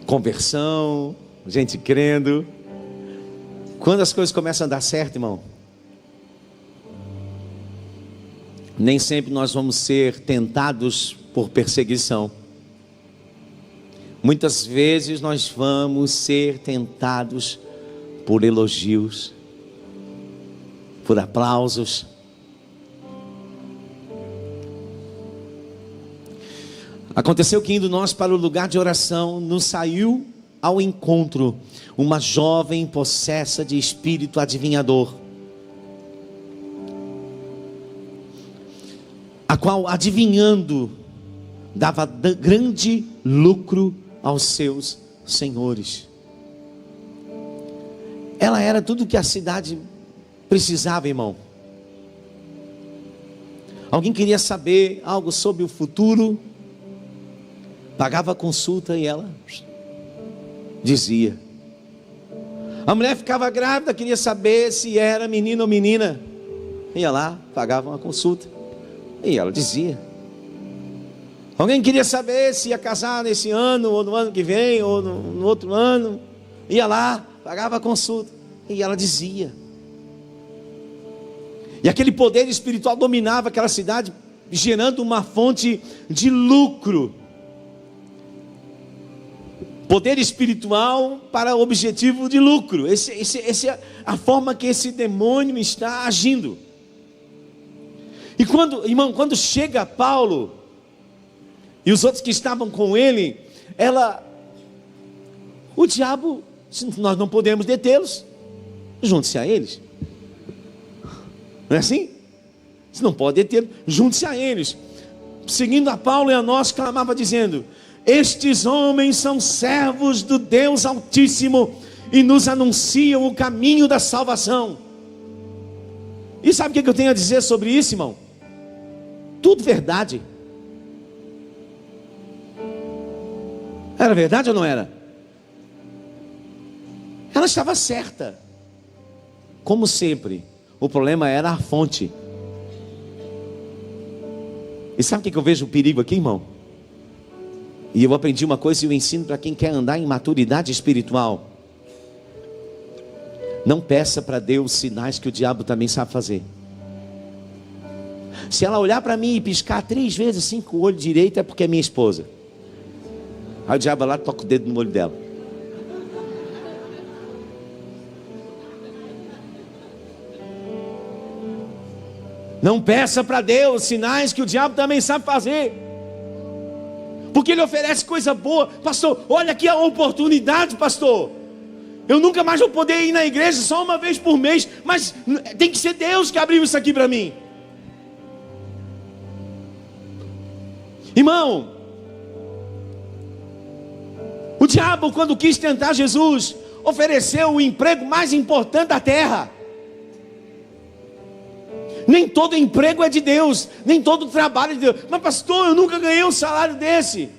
Conversão, gente crendo. Quando as coisas começam a dar certo, irmão, Nem sempre nós vamos ser tentados por perseguição. Muitas vezes nós vamos ser tentados por elogios, por aplausos. Aconteceu que, indo nós para o lugar de oração, nos saiu ao encontro uma jovem possessa de espírito adivinhador, a qual, adivinhando, dava grande lucro aos seus senhores. Ela era tudo que a cidade precisava, irmão. Alguém queria saber algo sobre o futuro, pagava a consulta e ela dizia. A mulher ficava grávida, queria saber se era menino ou menina, ia lá, pagava uma consulta e ela dizia. Alguém queria saber se ia casar nesse ano, ou no ano que vem, ou no outro ano, ia lá, pagava a consulta e ela dizia. E aquele poder espiritual dominava aquela cidade, gerando uma fonte de lucro. Poder espiritual para objetivo de lucro. Essa é a forma que esse demônio está agindo. E quando chega Paulo e os outros que estavam com ele, o diabo, nós não podemos detê-los, junte-se a eles. Não é assim? Você não pode detê-los, junte-se a eles. Seguindo a Paulo e a nós, clamava dizendo: estes homens são servos do Deus Altíssimo e nos anunciam o caminho da salvação. E sabe o que eu tenho a dizer sobre isso, irmão? Tudo verdade. Era verdade ou não era? Ela estava certa. Como sempre, o problema era a fonte. E sabe o que eu vejo o perigo aqui, irmão? E eu aprendi uma coisa e eu ensino para quem quer andar em maturidade espiritual. Não peça para Deus sinais que o diabo também sabe fazer. Se ela olhar para mim e piscar 3 vezes assim com o olho direito, é porque é minha esposa. Aí o diabo lá toca o dedo no olho dela. Não peça para Deus sinais que o diabo também sabe fazer, porque ele oferece coisa boa. Pastor, olha aqui a oportunidade, pastor. Eu nunca mais vou poder ir na igreja só uma vez por mês, mas tem que ser Deus que abriu isso aqui para mim. Irmão, o diabo, quando quis tentar Jesus, ofereceu o emprego mais importante da terra. Nem todo emprego é de Deus, nem todo trabalho é de Deus. Mas pastor, eu nunca ganhei um salário desse.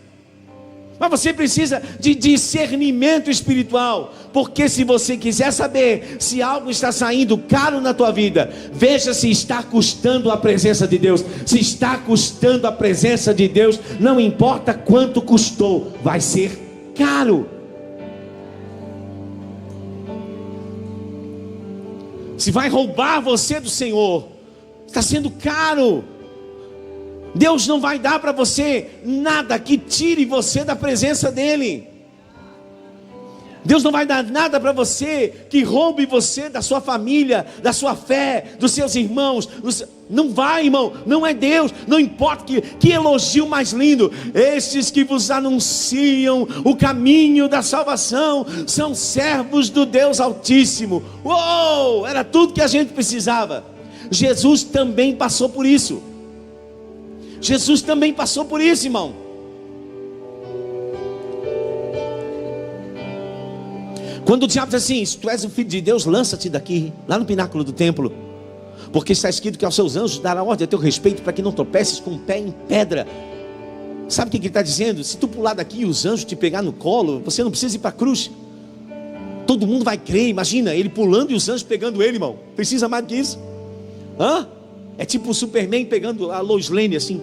Mas você precisa de discernimento espiritual, porque se você quiser saber se algo está saindo caro na tua vida, veja se está custando a presença de Deus. Se está custando a presença de Deus, não importa quanto custou, vai ser caro. Se vai roubar você do Senhor, está sendo caro. Deus não vai dar para você nada que tire você da presença dEle. Deus não vai dar nada para você que roube você da sua família, da sua fé, dos seus irmãos. Não vai, irmão, não é Deus. Não importa que elogio mais lindo. Estes que vos anunciam o caminho da salvação são servos do Deus Altíssimo. Uou, era tudo que a gente precisava. Jesus também passou por isso. Jesus também passou por isso, irmão. Quando o diabo diz assim: se tu és o filho de Deus, lança-te daqui, lá no pináculo do templo, porque está escrito que aos seus anjos dará ordem a teu respeito, para que não tropeces com o pé em pedra. Sabe o que ele está dizendo? Se tu pular daqui e os anjos te pegar no colo, você não precisa ir para a cruz. Todo mundo vai crer. Imagina, ele pulando e os anjos pegando ele, irmão. Precisa mais do que isso? É tipo o Superman pegando a Lois Lane assim.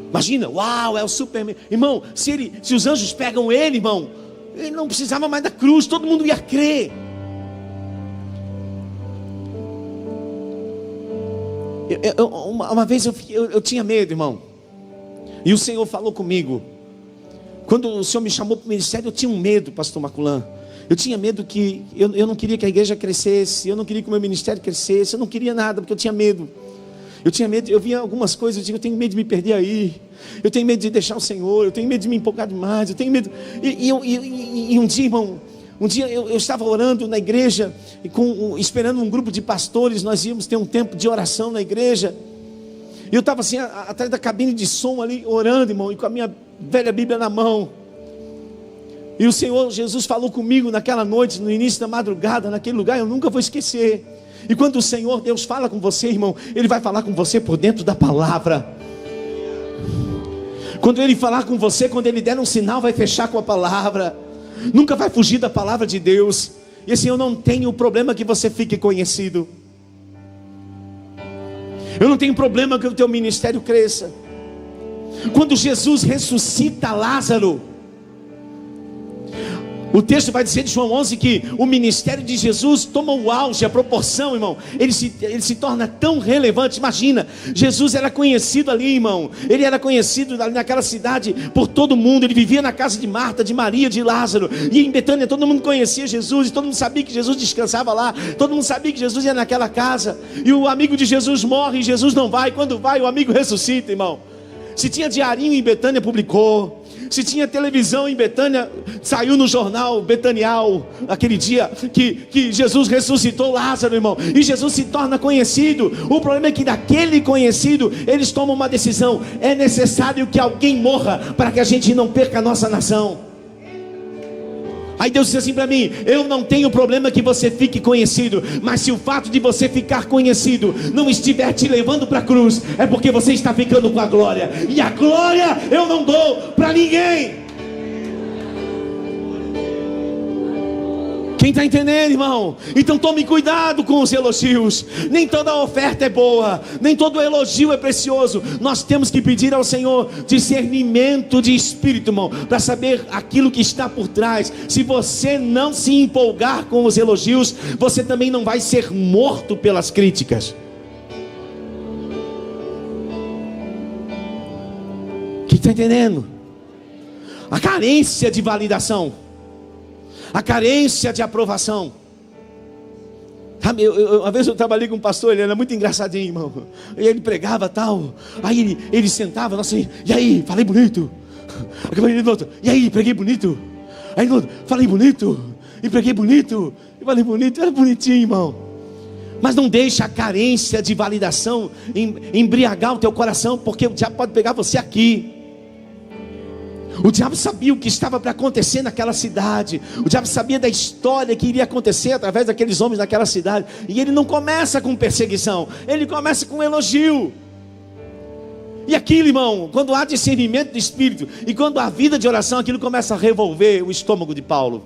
Imagina, uau, é o Superman. Irmão, se os anjos pegam ele, irmão, ele não precisava mais da cruz, todo mundo ia crer. Uma vez eu tinha medo, irmão. E o Senhor falou comigo. Quando o Senhor me chamou para o ministério, eu tinha um medo, pastor Maculan. Eu tinha medo que, eu não queria que a igreja crescesse, eu não queria que o meu ministério crescesse, eu não queria nada, porque eu tinha medo. Eu tinha medo, eu via algumas coisas, eu digo, eu tenho medo de me perder aí, eu tenho medo de deixar o Senhor, eu tenho medo de me empolgar demais, eu tenho medo. E um dia, irmão, eu estava orando na igreja, esperando um grupo de pastores, nós íamos ter um tempo de oração na igreja. E eu estava assim, atrás da cabine de som ali, orando, irmão, e com a minha velha Bíblia na mão. E o Senhor Jesus falou comigo naquela noite, no início da madrugada, naquele lugar, eu nunca vou esquecer. E quando o Senhor Deus fala com você, irmão, Ele vai falar com você por dentro da palavra. Quando Ele falar com você, quando Ele der um sinal, vai fechar com a palavra. Nunca vai fugir da palavra de Deus. E assim, eu não tenho problema que você fique conhecido. Eu não tenho problema que o teu ministério cresça. Quando Jesus ressuscita Lázaro, o texto vai dizer de João 11 que o ministério de Jesus toma o auge, a proporção, irmão. Ele se torna tão relevante. Imagina, Jesus era conhecido ali, irmão. Ele era conhecido ali naquela cidade por todo mundo. Ele vivia na casa de Marta, de Maria, de Lázaro. E em Betânia todo mundo conhecia Jesus. E todo mundo sabia que Jesus descansava lá. Todo mundo sabia que Jesus ia naquela casa. E o amigo de Jesus morre e Jesus não vai. Quando vai, o amigo ressuscita, irmão. Se tinha diarinho em Betânia, publicou. Se tinha televisão em Betânia, saiu no jornal Betanial, aquele dia que Jesus ressuscitou Lázaro, irmão. E Jesus se torna conhecido. O problema é que daquele conhecido, eles tomam uma decisão. É necessário que alguém morra para que a gente não perca a nossa nação. Aí Deus disse assim para mim: eu não tenho problema que você fique conhecido, mas se o fato de você ficar conhecido não estiver te levando para a cruz, é porque você está ficando com a glória. E a glória eu não dou para ninguém. Quem está entendendo, irmão? Então tome cuidado com os elogios. Nem toda oferta é boa, nem todo elogio é precioso. Nós temos que pedir ao Senhor discernimento de espírito, irmão, para saber aquilo que está por trás. Se você não se empolgar com os elogios, você também não vai ser morto pelas críticas. Quem está entendendo? A carência de validação, a carência de aprovação. Uma vez eu trabalhei com um pastor, ele era muito engraçadinho, irmão. E ele pregava tal. Aí ele sentava, nossa, e aí, falei bonito. E aí, preguei bonito. Aí no outro, falei bonito. E preguei bonito. E falei bonito, era bonitinho, irmão. Mas não deixa a carência de validação embriagar o teu coração, porque o diabo pode pegar você aqui. O diabo sabia o que estava para acontecer naquela cidade. O diabo sabia da história que iria acontecer através daqueles homens naquela cidade. E ele não começa com perseguição, ele começa com elogio. E aquilo, irmão, quando há discernimento do Espírito e quando há vida de oração, aquilo começa a revolver o estômago de Paulo.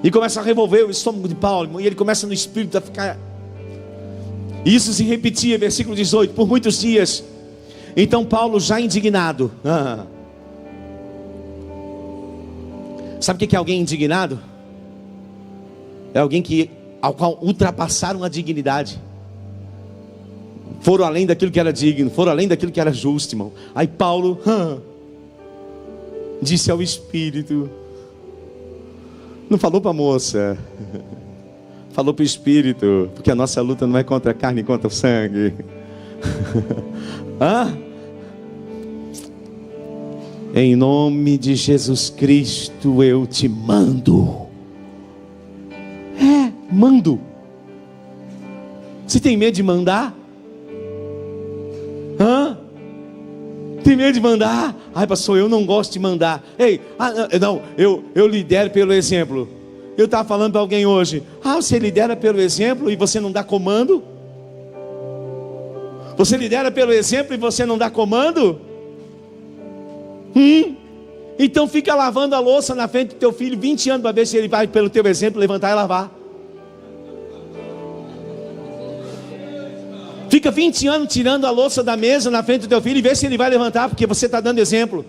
E começa a revolver o estômago de Paulo, irmão, e ele começa no Espírito a ficar. E isso se repetia, versículo 18, por muitos dias. Então Paulo, já indignado. Sabe o que é alguém indignado? É alguém ao qual ultrapassaram a dignidade. Foram além daquilo que era digno, foram além daquilo que era justo, irmão. Aí Paulo disse ao Espírito. Não falou para a moça, falou para o Espírito, porque a nossa luta não é contra a carne, contra o sangue. Em nome de Jesus Cristo eu te mando. Mando. Você tem medo de mandar? Tem medo de mandar? Ai, pastor, eu não gosto de mandar. Eu lidero pelo exemplo. Eu estava falando para alguém hoje. Você lidera pelo exemplo e você não dá comando? Você lidera pelo exemplo e você não dá comando? Então fica lavando a louça na frente do teu filho 20 anos para ver se ele vai, pelo teu exemplo, levantar e lavar. Fica 20 anos tirando a louça da mesa na frente do teu filho e vê se ele vai levantar, porque você está dando exemplo.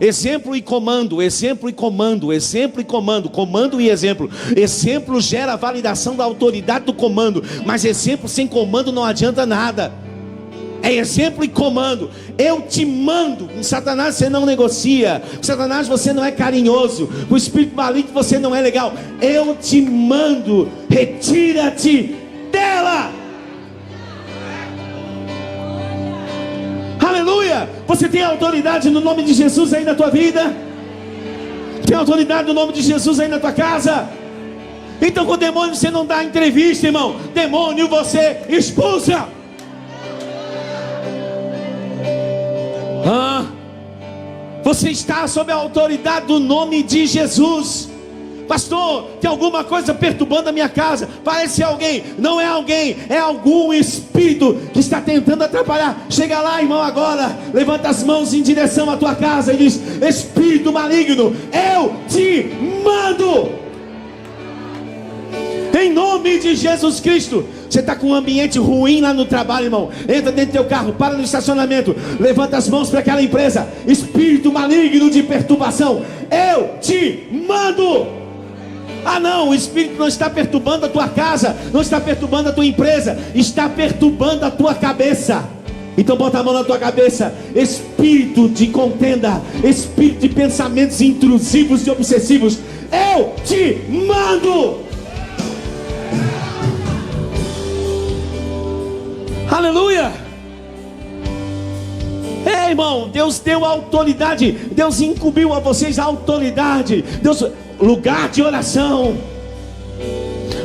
Exemplo e comando, exemplo e comando, exemplo e comando, comando e exemplo. Exemplo gera a validação da autoridade do comando, mas exemplo sem comando não adianta nada. É exemplo e comando. Eu te mando. Com Satanás você não negocia. Com Satanás você não é carinhoso. Com o espírito maligno você não é legal. Eu te mando. Retira-te dela. Aleluia. Você tem autoridade no nome de Jesus aí na tua vida? Tem autoridade no nome de Jesus aí na tua casa? Então com o demônio você não dá entrevista, irmão. Demônio você expulsa. Você está sob a autoridade do nome de Jesus. Pastor, tem alguma coisa perturbando a minha casa? Parece alguém. Não é alguém, é algum espírito que está tentando atrapalhar. Chega lá, irmão, agora. Levanta as mãos em direção à tua casa e diz: espírito maligno, eu te mando. Em nome de Jesus Cristo. Você está com um ambiente ruim lá no trabalho, irmão. Entra dentro do teu carro, para no estacionamento, levanta as mãos para aquela empresa. Espírito maligno de perturbação, eu te mando. Ah não, o espírito não está perturbando a tua casa, não está perturbando a tua empresa, está perturbando a tua cabeça. Então bota a mão na tua cabeça. Espírito de contenda, espírito de pensamentos intrusivos e obsessivos, eu te mando. Aleluia. Ei, irmão, Deus deu autoridade. Deus incumbiu a vocês a autoridade. Deus, lugar de oração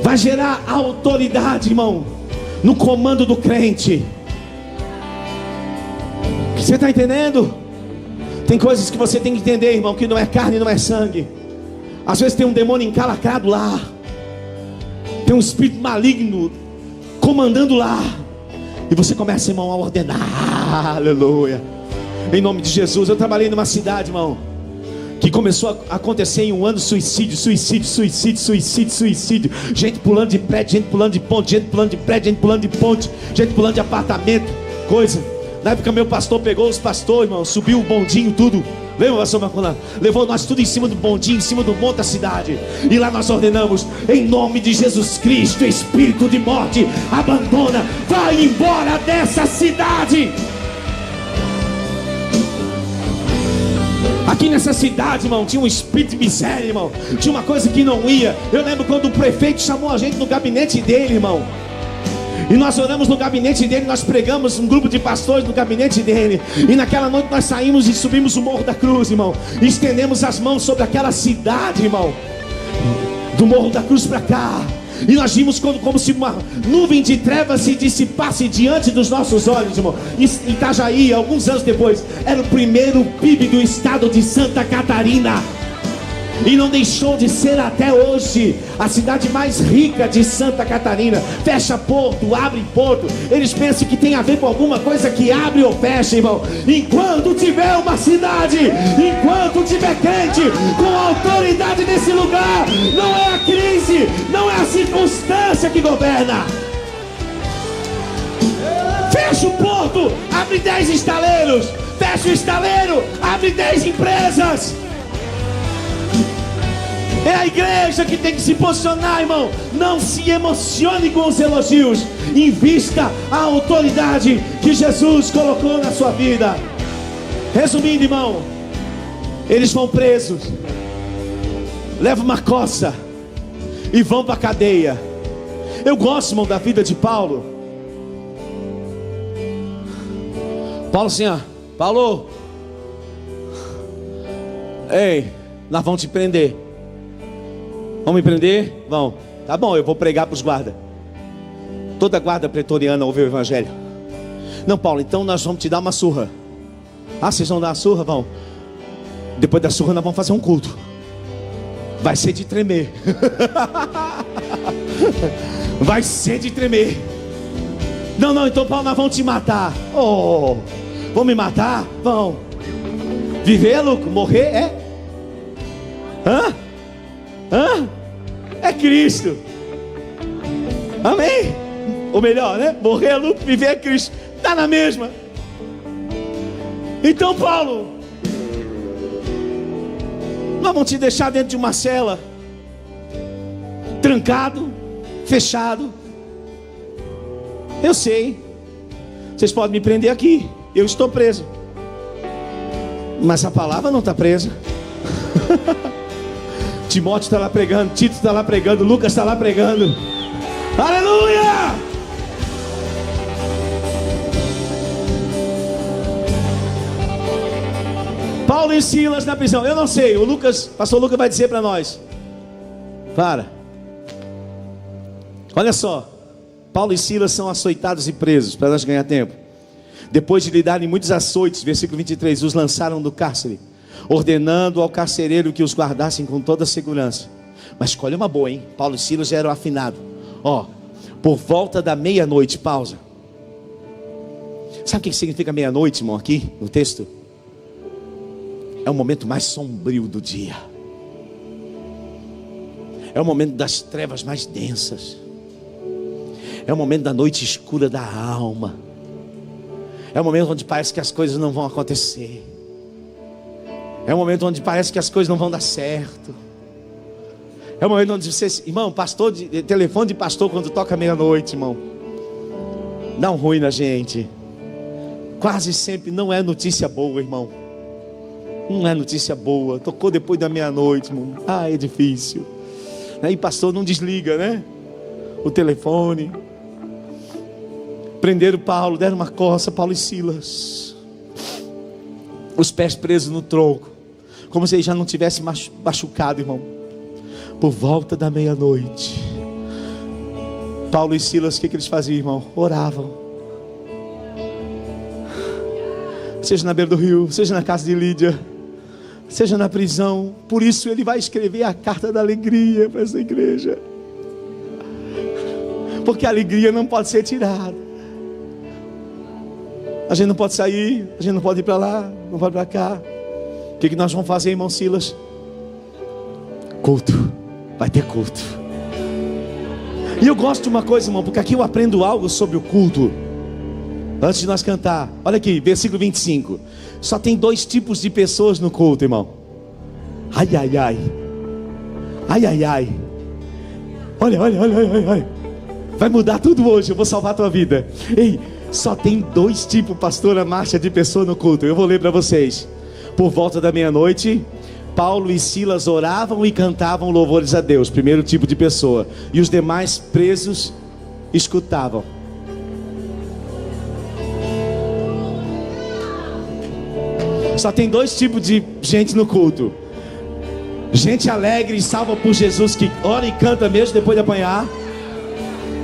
vai gerar autoridade, irmão, no comando do crente. Você está entendendo? Tem coisas que você tem que entender, irmão, que não é carne, não é sangue. Às vezes tem um demônio encalacrado lá, tem um espírito maligno comandando lá. E você começa, irmão, a ordenar. Aleluia. Em nome de Jesus. Eu trabalhei numa cidade, irmão, que começou a acontecer em um ano suicídio. Gente pulando de prédio, gente pulando de ponte, gente pulando de prédio, gente pulando de ponte, gente pulando de apartamento. Coisa. Na época meu pastor pegou os pastores, irmão, subiu o bondinho, tudo. Lembra, pastor Maculano? Levou nós tudo em cima do bondinho, em cima do monte da cidade. E lá nós ordenamos: em nome de Jesus Cristo, espírito de morte, abandona, vai embora dessa cidade. Aqui nessa cidade, irmão, tinha um espírito de miséria, irmão. Tinha uma coisa que não ia. Eu lembro quando o prefeito chamou a gente no gabinete dele, irmão. E nós oramos no gabinete dele, nós pregamos um grupo de pastores no gabinete dele. E naquela noite nós saímos e subimos o Morro da Cruz, irmão. E estendemos as mãos sobre aquela cidade, irmão. Do Morro da Cruz para cá. E nós vimos como se uma nuvem de trevas se dissipasse diante dos nossos olhos, irmão. Itajaí, alguns anos depois, era o primeiro PIB do estado de Santa Catarina. E não deixou de ser até hoje a cidade mais rica de Santa Catarina. Fecha porto, abre porto. Eles pensam que tem a ver com alguma coisa que abre ou fecha, irmão. Enquanto tiver uma cidade, enquanto tiver crente com autoridade nesse lugar, não é a crise, não é a circunstância que governa. Fecha o porto, abre 10 estaleiros. Fecha o estaleiro, abre 10 empresas. É a igreja que tem que se posicionar, irmão. Não se emocione com os elogios. Invista a autoridade que Jesus colocou na sua vida. Resumindo, irmão, eles vão presos, levam uma coça e vão para a cadeia. Eu gosto, irmão, da vida de Paulo. Paulo assim, ó: Paulo, ei, nós vamos te prender. Vão me prender? Vão. Tá bom, eu vou pregar para os guardas. Toda guarda pretoriana ouve o evangelho. Não, Paulo, então nós vamos te dar uma surra. Ah, vocês vão dar uma surra? Vão. Depois da surra nós vamos fazer um culto. Vai ser de tremer. Vai ser de tremer. Não, então Paulo, nós vamos te matar. Oh, vão me matar? Vão. Viver, louco? Morrer é? Hã? É Cristo. Amém? Ou melhor, né? Morrer é lucro, viver é Cristo. Está na mesma. Então Paulo, Mas vão te deixar dentro de uma cela, trancado, fechado. Eu sei, vocês podem me prender aqui, eu estou preso, mas a palavra não está presa. Timóteo está lá pregando, Tito está lá pregando, Lucas está lá pregando. Aleluia! Paulo e Silas na prisão. Eu não sei, o pastor Lucas vai dizer para nós. Olha só, Paulo e Silas são açoitados e presos, para nós ganhar tempo. Depois de lhe darem muitos açoites, versículo 23, os lançaram do cárcere, ordenando ao carcereiro que os guardassem com toda a segurança. Mas escolha uma boa, hein? Paulo e Silas já eram afinados. Por volta da meia-noite, pausa. Sabe o que significa meia-noite, irmão, aqui no texto? É o momento mais sombrio do dia. É o momento das trevas mais densas. É o momento da noite escura da alma. É o momento onde parece que as coisas não vão acontecer. É o momento onde parece que as coisas não vão dar certo. É o momento onde você, irmão, telefone de pastor quando toca meia-noite, irmão, dá um ruim na gente. Quase sempre não é notícia boa, irmão. Não é notícia boa. Tocou depois da meia-noite, irmão. É difícil. Aí pastor não desliga, né? O telefone. Prenderam Paulo, deram uma coça, Paulo e Silas. Os pés presos no tronco, como se ele já não tivesse machucado, irmão. Por volta da meia-noite, Paulo e Silas, o que eles faziam, irmão? Oravam. Seja na beira do rio, seja na casa de Lídia, seja na prisão. Por isso ele vai escrever a carta da alegria para essa igreja, porque a alegria não pode ser tirada. A gente não pode sair, a gente não pode ir para lá, não pode para cá. O que nós vamos fazer, irmão Silas? Culto, vai ter culto. E eu gosto de uma coisa, irmão, porque aqui eu aprendo algo sobre o culto. Antes de nós cantar, olha aqui, versículo 25. Só tem 2 tipos de pessoas no culto, irmão. Ai, ai, ai. Ai, ai, ai. Olha. Vai mudar tudo hoje, eu vou salvar a tua vida. Ei, só tem 2 tipos, pastora Márcia, de pessoa no culto. Eu vou ler para vocês. Por volta da meia-noite, Paulo e Silas oravam e cantavam louvores a Deus. Primeiro tipo de pessoa. E os demais presos escutavam. Só tem 2 tipos de gente no culto: gente alegre e salva por Jesus, que ora e canta mesmo depois de apanhar,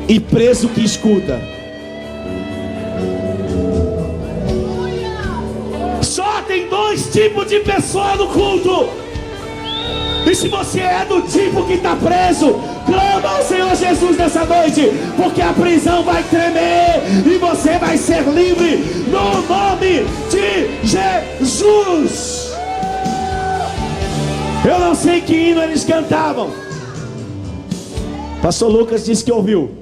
e preso que escuta. Só tem 2 tipos de pessoa no culto. E se você é do tipo que está preso, clama ao Senhor Jesus nessa noite, porque a prisão vai tremer e você vai ser livre no nome de Jesus. Eu não sei que hino eles cantavam. Pastor Lucas disse que ouviu.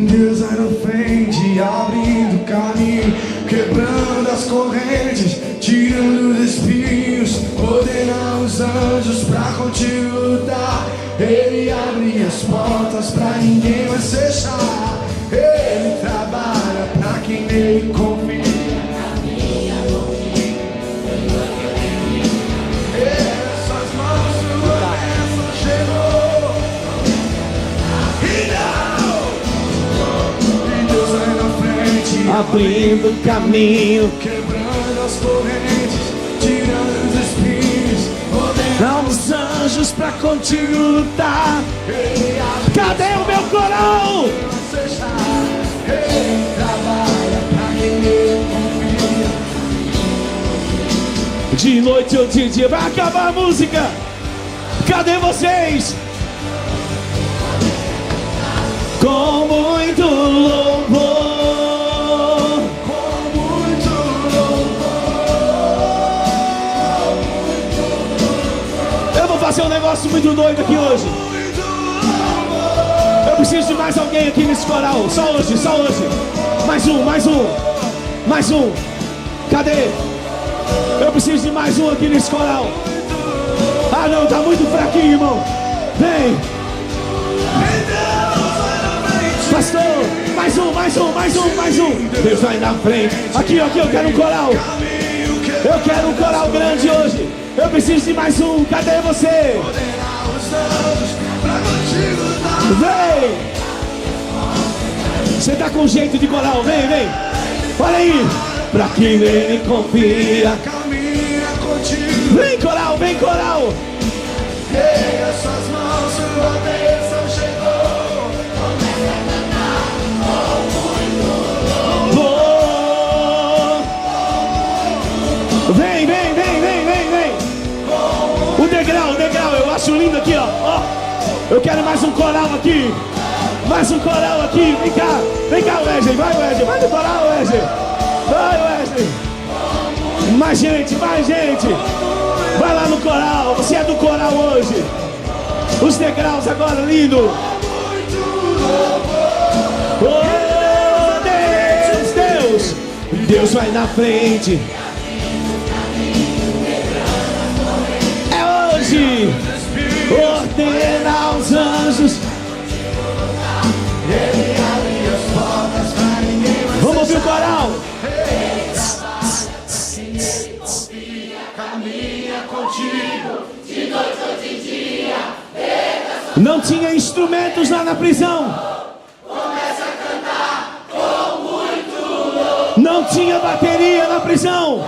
Deus vai na frente, abrindo caminho, quebrando as correntes, tirando os espinhos, ordenando os anjos pra contigo lutar. Ele abre as portas pra ninguém mais fechar. Ele trabalha pra quem nele confia. Essas mãos sua bênção chegou. Abrindo caminho, quebrando as correntes, tirando os espinhos, ordenando os anjos pra contigo lutar. Cadê o meu coral? Ele trabalha pra quem ele confia. De noite ou de dia, vai acabar a música. Cadê vocês? Com muito louvor. Fazer um negócio muito doido aqui hoje. Eu preciso de mais alguém aqui nesse coral. Só hoje. Mais um. Cadê? Eu preciso de mais um aqui nesse coral. Ah não, tá muito fraquinho, irmão. Vem. Pastor, mais um. Deus vai na frente. Aqui, eu quero um coral. Eu quero um coral grande hoje. Eu preciso de mais um. Cadê você? Vem. Você tá com jeito de coral, vem. Olha aí. Pra quem nele confia, vem coral. Erga suas mãos, sua bênção chegou. Vem. O degrau, eu acho lindo aqui, ó. Eu quero mais um coral aqui. Vem cá, Wesley. Vai no coral, Wesley. Vai, Wesley. Mais gente. Vai lá no coral. Você é do coral hoje. Os degraus agora, lindo. Oh, Deus vai na frente. É hoje. Ordena aos anjos. Vamos ouvir o coral. Caminha contigo de noite ou de dia. Não tinha instrumentos lá na prisão. Começa a cantar com muito louvor. Não tinha bateria na prisão.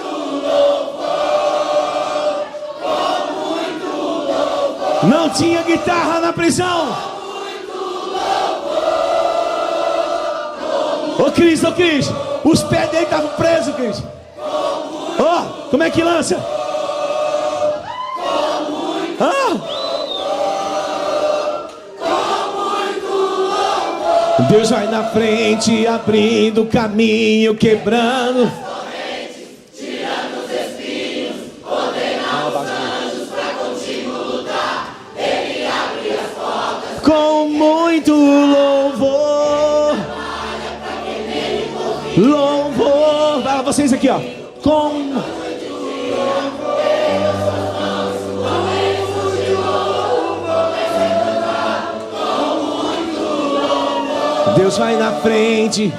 Com muito louvor. Não tinha guitarra na prisão. Ô Cris, os pés dele estavam presos, Cris. Como é que lança? Deus vai na frente, abrindo caminho, quebrando, tirando os espinhos, ordenando os anjos pra contigo lutar. Ele abre as portas com muito louvor. Louvor. Vai lá, vocês aqui, ó. Deus vai na frente.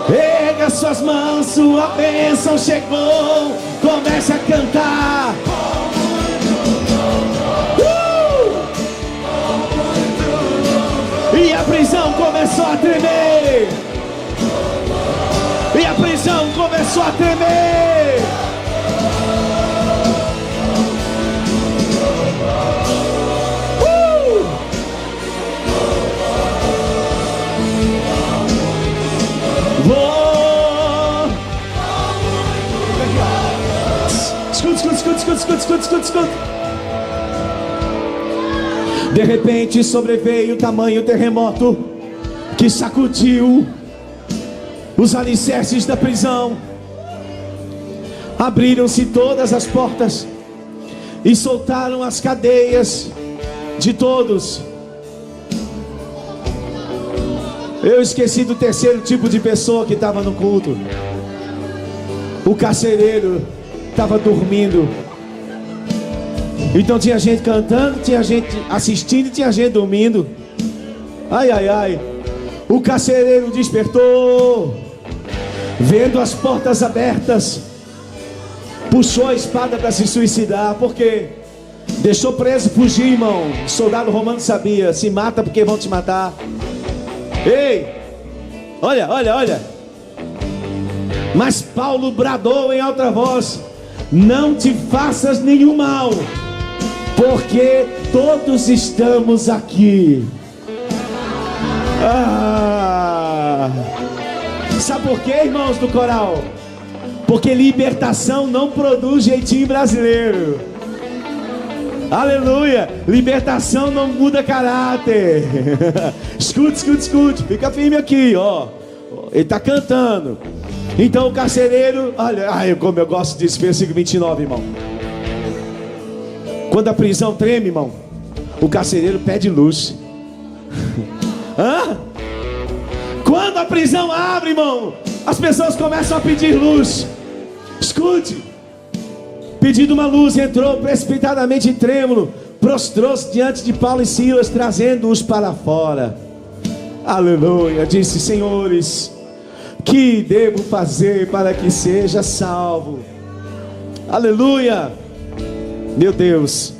Erga suas mãos, sua bênção chegou. Comece a cantar. E a prisão começou a tremer. Escuta. De repente sobreveio tamanho terremoto que sacudiu os alicerces da prisão. Abriram-se todas as portas e soltaram as cadeias de todos. Eu esqueci do terceiro tipo de pessoa que estava no culto. O carcereiro estava dormindo. Então tinha gente cantando, tinha gente assistindo e tinha gente dormindo. Ai. O carcereiro despertou, vendo as portas abertas, puxou a espada para se suicidar. Por quê? Deixou preso, fugir, irmão. O soldado romano sabia: se mata porque vão te matar. Ei, olha. Mas Paulo bradou em alta voz: não te faças nenhum mal, porque todos estamos aqui. Sabe por quê, irmãos do coral? Porque libertação não produz jeitinho brasileiro. Aleluia. Libertação não muda caráter. Escute. Fica firme aqui, ó. Ele está cantando. Então o carcereiro, olha, como eu gosto disso, versículo 29, irmão. Quando a prisão treme, irmão, o carcereiro pede luz. Hã? Quando a prisão abre, irmão, as pessoas começam a pedir luz. Escute. Pedindo uma luz, entrou precipitadamente trêmulo, prostrou-se diante de Paulo e Silas, trazendo-os para fora. Aleluia. Disse: senhores, que devo fazer para que seja salvo? Aleluia. Meu Deus.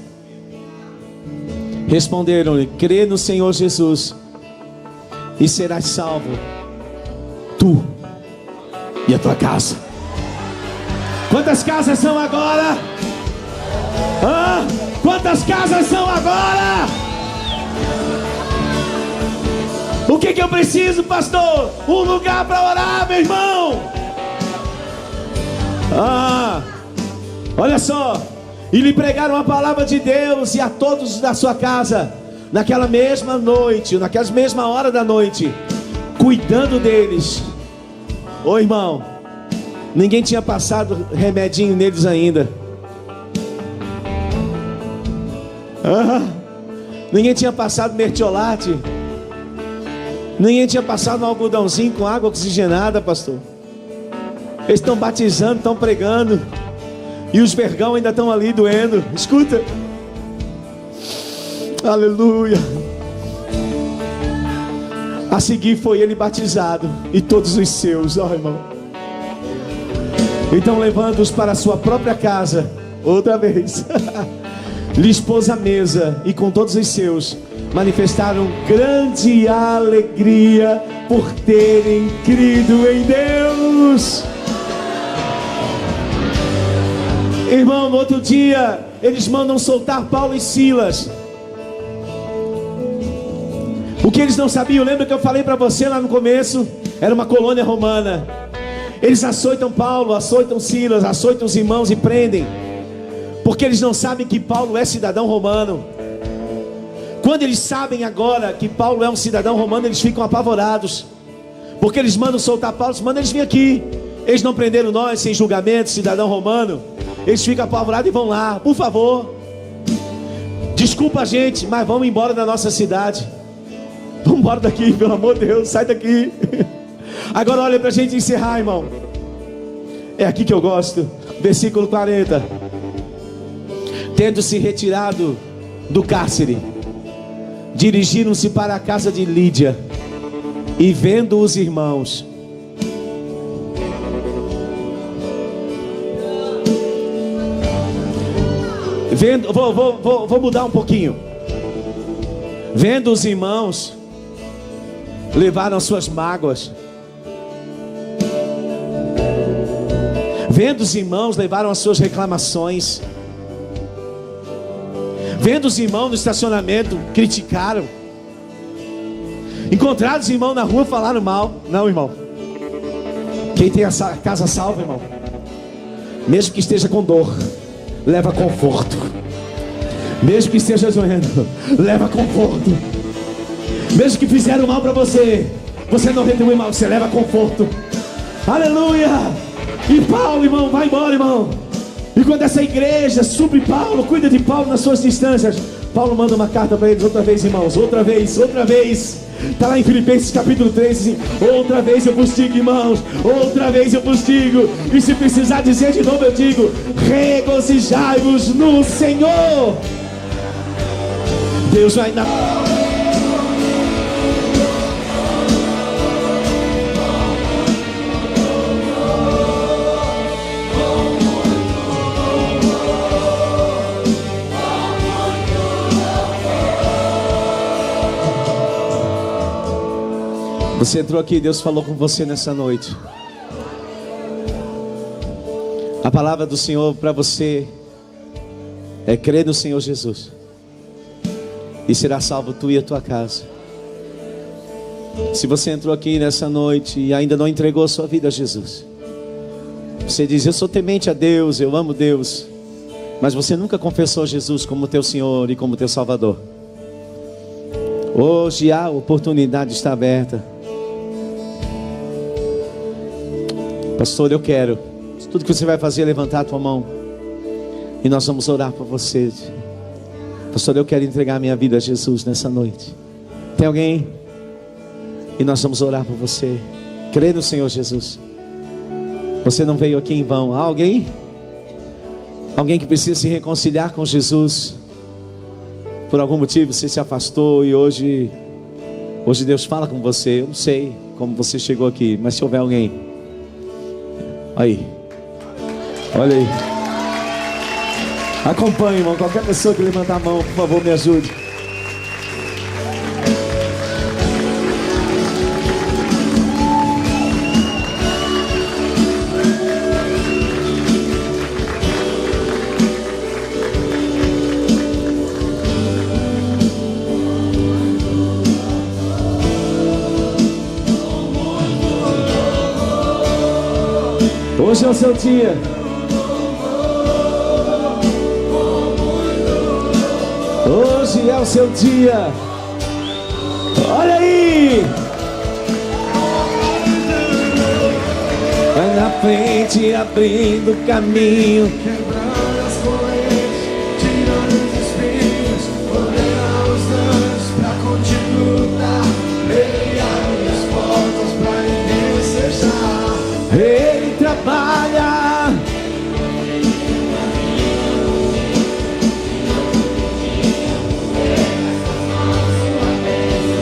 Responderam-lhe: crê no Senhor Jesus e serás salvo, tu e a tua casa. Quantas casas são agora? Quantas casas são agora? O que eu preciso, pastor? Um lugar para orar, meu irmão. Olha só. E lhe pregaram a palavra de Deus e a todos da sua casa, naquela mesma noite, naquela mesma hora da noite, cuidando deles. Ô irmão, ninguém tinha passado remedinho neles ainda. Ninguém tinha passado mertiolate. Ninguém tinha passado um algodãozinho com água oxigenada, pastor. Eles estão batizando, estão pregando, e os vergão ainda estão ali doendo. Escuta. Aleluia. A seguir foi ele batizado e todos os seus, irmão. Então, levando-os para a sua própria casa, outra vez, lhes pôs a mesa, e com todos os seus manifestaram grande alegria por terem crido em Deus. Irmão, no outro dia eles mandam soltar Paulo e Silas. O que eles não sabiam, lembra que eu falei para você lá no começo? Era uma colônia romana. Eles açoitam Paulo, açoitam Silas, açoitam os irmãos e prendem, porque eles não sabem que Paulo é cidadão romano. Quando eles sabem agora que Paulo é um cidadão romano, eles ficam apavorados, porque eles mandam soltar Paulo, eles mandam eles vir aqui. Eles não prenderam nós sem julgamento, cidadão romano. Eles ficam apavorados e vão lá: por favor, desculpa a gente, mas vamos embora da nossa cidade. Vamos embora daqui, pelo amor de Deus, sai daqui. Agora olha para a gente encerrar, irmão. É aqui que eu gosto. Versículo 40. Tendo se retirado do cárcere, dirigiram-se para a casa de Lídia, e vendo os irmãos, vou mudar um pouquinho. Vendo os irmãos, levaram as suas mágoas. Vendo os irmãos, levaram as suas reclamações. Vendo os irmãos no estacionamento, criticaram. Encontraram os irmãos na rua, falaram mal. Não, irmão. Quem tem a casa salva, irmão, mesmo que esteja com dor, leva conforto. Mesmo que esteja doendo, leva conforto. Mesmo que fizeram mal para você, você não retribui mal, você leva conforto. Aleluia. E Paulo, irmão, vai embora, irmão. E quando essa igreja supre Paulo, cuida de Paulo nas suas distâncias, Paulo manda uma carta para eles outra vez, irmãos. Outra vez. Está lá em Filipenses capítulo 3, assim: outra vez eu vos digo, irmãos, outra vez eu vos digo, e se precisar dizer de novo eu digo: regozijai-vos no Senhor. Deus vai dar. Você entrou aqui, Deus falou com você nessa noite. A palavra do Senhor para você é: crer no Senhor Jesus e será salvo tu e a tua casa. Se você entrou aqui nessa noite e ainda não entregou a sua vida a Jesus, você diz: eu sou temente a Deus, eu amo Deus, mas você nunca confessou Jesus como teu Senhor e como teu Salvador, hoje a oportunidade está aberta. Pastor, eu quero. Tudo que você vai fazer é levantar a tua mão e nós vamos orar por você. Pastor, eu quero entregar minha vida a Jesus nessa noite. Tem alguém? E nós vamos orar por você. Crê no Senhor Jesus. Você não veio aqui em vão. Há alguém? Alguém que precisa se reconciliar com Jesus. Por algum motivo você se afastou e hoje Deus fala com você. Eu não sei como você chegou aqui, mas se houver alguém, aí, olha aí, acompanhe, irmão. Qualquer pessoa que levantar a mão, por favor, me ajude. Hoje é o seu dia. Hoje é o seu dia. Olha aí. Vai na frente, abrindo caminho, Quebrando as correntes, tirando os espinhos, ordena os anjos pra continuar. Ele abre as portas pra ninguém fechar. Ele trabalha.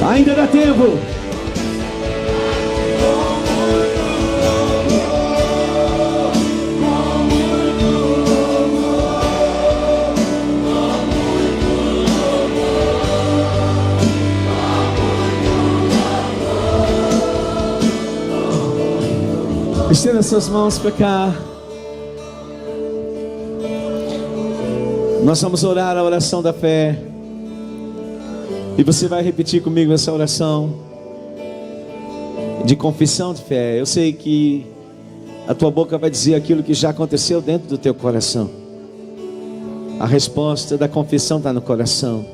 Ainda dá tempo. Estenda suas mãos para cá. Nós vamos orar a oração da fé. E você vai repetir comigo essa oração de confissão de fé. Eu sei que a tua boca vai dizer aquilo que já aconteceu dentro do teu coração. A resposta da confissão está no coração.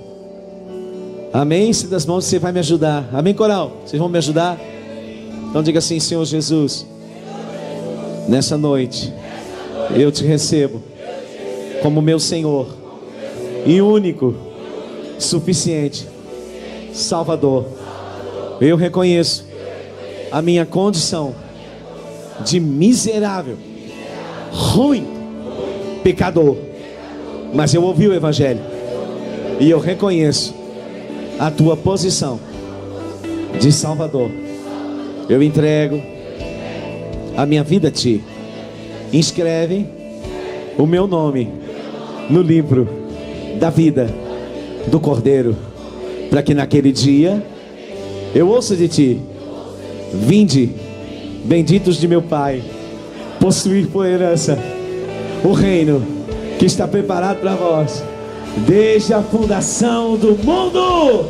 Amém? Se das mãos você vai me ajudar. Amém, coral? Vocês vão me ajudar? Então diga assim: Senhor Jesus, nessa noite eu te recebo como meu Senhor e único, suficiente Salvador. Eu reconheço a minha condição de miserável, ruim, pecador, mas eu ouvi o Evangelho e eu reconheço a tua posição de Salvador. Eu entrego a minha vida a ti. Inscreve o meu nome no livro da vida do Cordeiro, para que naquele dia eu ouça de ti: vinde, benditos de meu Pai, possuir por herança o reino que está preparado para vós desde a fundação do mundo.